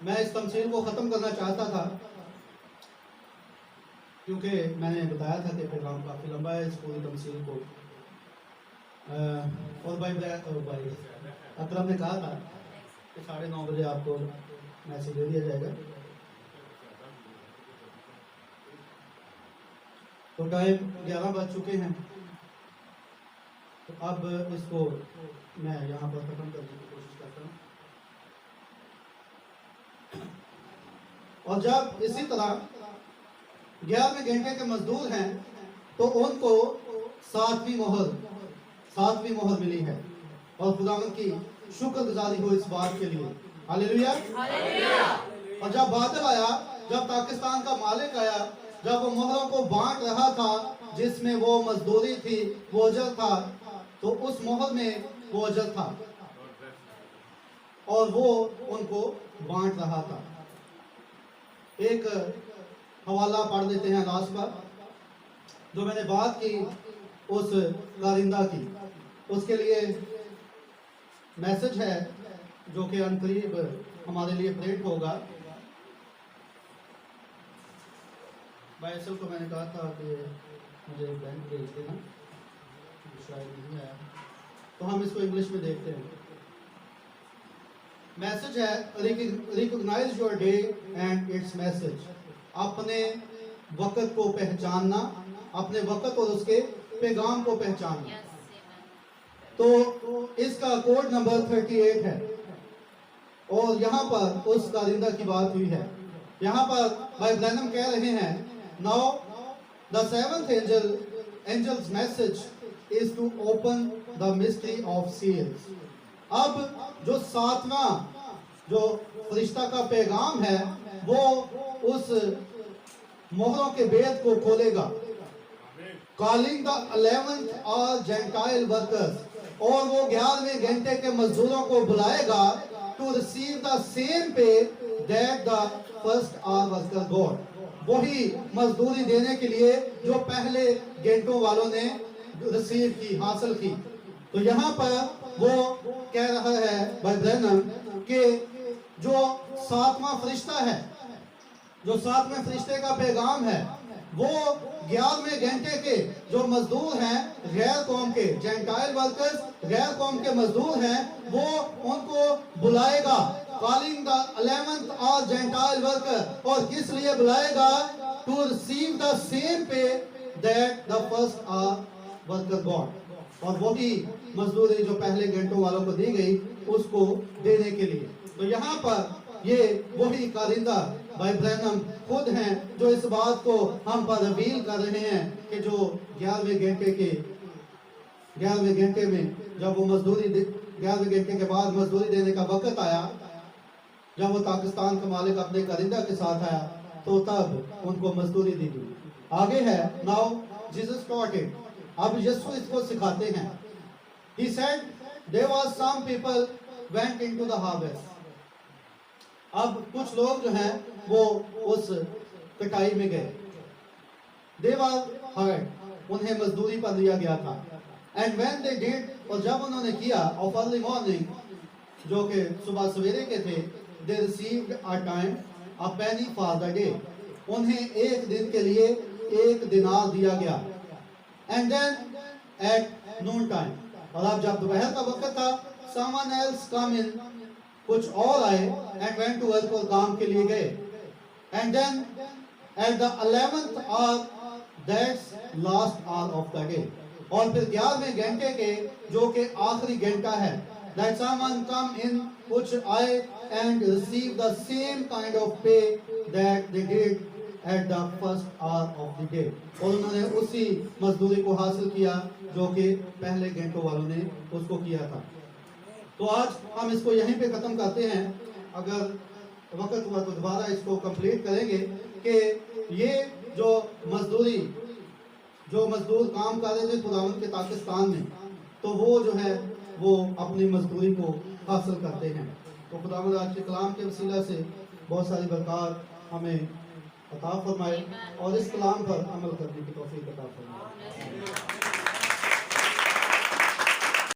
मैं इस तमसील को ख़त्म करना चाहता था क्योंकि मैंने बताया था कि प्रोग्राम काफ़ी लंबा है, इस पूरी तमसील को और भाई अकरम ने कहा था कि 9:30 बजे आपको मैसेज दे दिया जाएगा। तो टाइम 11 बज चुके हैं, तो अब इसको मैं यहाँ पर ख़त्म करने की कोशिश करता हूँ। और जब इसी तरह 11वें घंटे के मजदूर हैं तो उनको 7वीं मोहर मिली है। और खुदावंद की शुक्रगुजारी हो इस बात के लिए। हालेलुया। और जब बादल आया, जब पाकिस्तान का मालिक आया, जब वो मोहरों को बांट रहा था, जिसमें वो मजदूरी थी, वो अजर था, तो उस मोहर में वो अजर था और वो उनको बांट रहा था। एक हवाला पढ़ देते हैं लास्ट पर, जो मैंने बात की उस कारिंदा की, उसके लिए मैसेज है जो कि अनकरीब हमारे लिए प्रिंट होगा। बाइसल को मैंने कहा था कि मुझे बैंक भेज देना, शायद नहीं आया, तो हम इसको इंग्लिश में देखते हैं। मैसेज है recognise your day and it's message. अपने वक़्त को पहचानना, अपने वक़्त और उसके पैगाम को पहचानना। तो इसका कोड नंबर 38 है और यहाँ पर उस कारिंदा की बात हुई है। यहाँ पर भाई ब्रैनम कह रहे हैं, now the 7th angel's message is to open the mystery of seals। अब जो 7वां जो फरिश्ता का पैगाम है वो उस मोहरों के भेद को खोलेगा। कॉलिंग द 11th और जेंटाइल वर्कर्स, और वो 11वें घंटे के मजदूरों को बुलाएगा टू रिसीव द सेम पे that the first hour worker God. वही मजदूरी देने के लिए जो पहले घंटों वालों ने रिसीव की, हासिल की। तो यहाँ पर वो कह रहा है भाई ब्रैनम कि जो 7वां फरिश्ता है, जो 7वें फरिश्ते का पैगाम है, वो 11वें घंटे के जो मजदूर हैं गैर कौम के, जेंटाइल वर्कर्स, गैर कौम के मजदूर हैं, वो उनको बुलाएगा। कॉलिंग द 11th और जेंटाइल वर्कर, और किस लिए बुलाएगा? टू रिसीव द सेम पे that the first hour worker God. और वही मजदूरी जो पहले घंटों वालों को दी गई उसको देने के लिए। तो यहाँ पर ये वही कारिंदा भाई ब्रैनम खुद हैं जो इस बात को हम पर रिवील कर रहे हैं कि जो 11वें घंटे में जब वो मजदूरी 11वें घंटे के बाद मजदूरी देने का वक्त आया जब वो पाकिस्तान का मालिक अपने करिंदा के साथ आया तो तब उनको मजदूरी दी गई। आगे है, नाउ जीसस टॉट इट, अब यीशु इसको सिखाते हैं। He said there was some people went into the harvest. अब कुछ लोग जो हैं वो उस कटाई में गए। They were hired, उन्हें मजदूरी पर लिया गया था। And when they did, और जब उन्होंने किया, of early morning, जो कि सुबह सवेरे के थे, they received a time, a penny for the day. उन्हें एक दिन के लिए 1 दिनार दिया गया। And then at noon time, और अब जब दोपहर का वक्त था, someone else come in, कुछ और आए and went to work, और काम के लिए गए। And then at the 11th hour, that's last hour of the day, और फिर 11वें घंटे के जो कि आखिरी घंटा है, that someone come in, कुछ आए and receive the same kind of pay that they did at the first hour of the day, और उन्होंने उसी मजदूरी को हासिल किया जो कि पहले घंटों वालों ने उसको किया था। तो आज हम इसको यहीं पे ख़त्म करते हैं। अगर वक्त हुआ तो दोबारा इसको कंप्लीट करेंगे कि ये जो मजदूर काम कर रहे थे खुदावंद के पाकिस्तान में, तो वो जो है वो अपनी मजदूरी को हासिल करते हैं। तो खुदावंद आज के कलाम के वसीला से बहुत सारी बरकत हमें अता फरमाए और इस कलाम पर अमल करने की तौफीक अता फरमाए।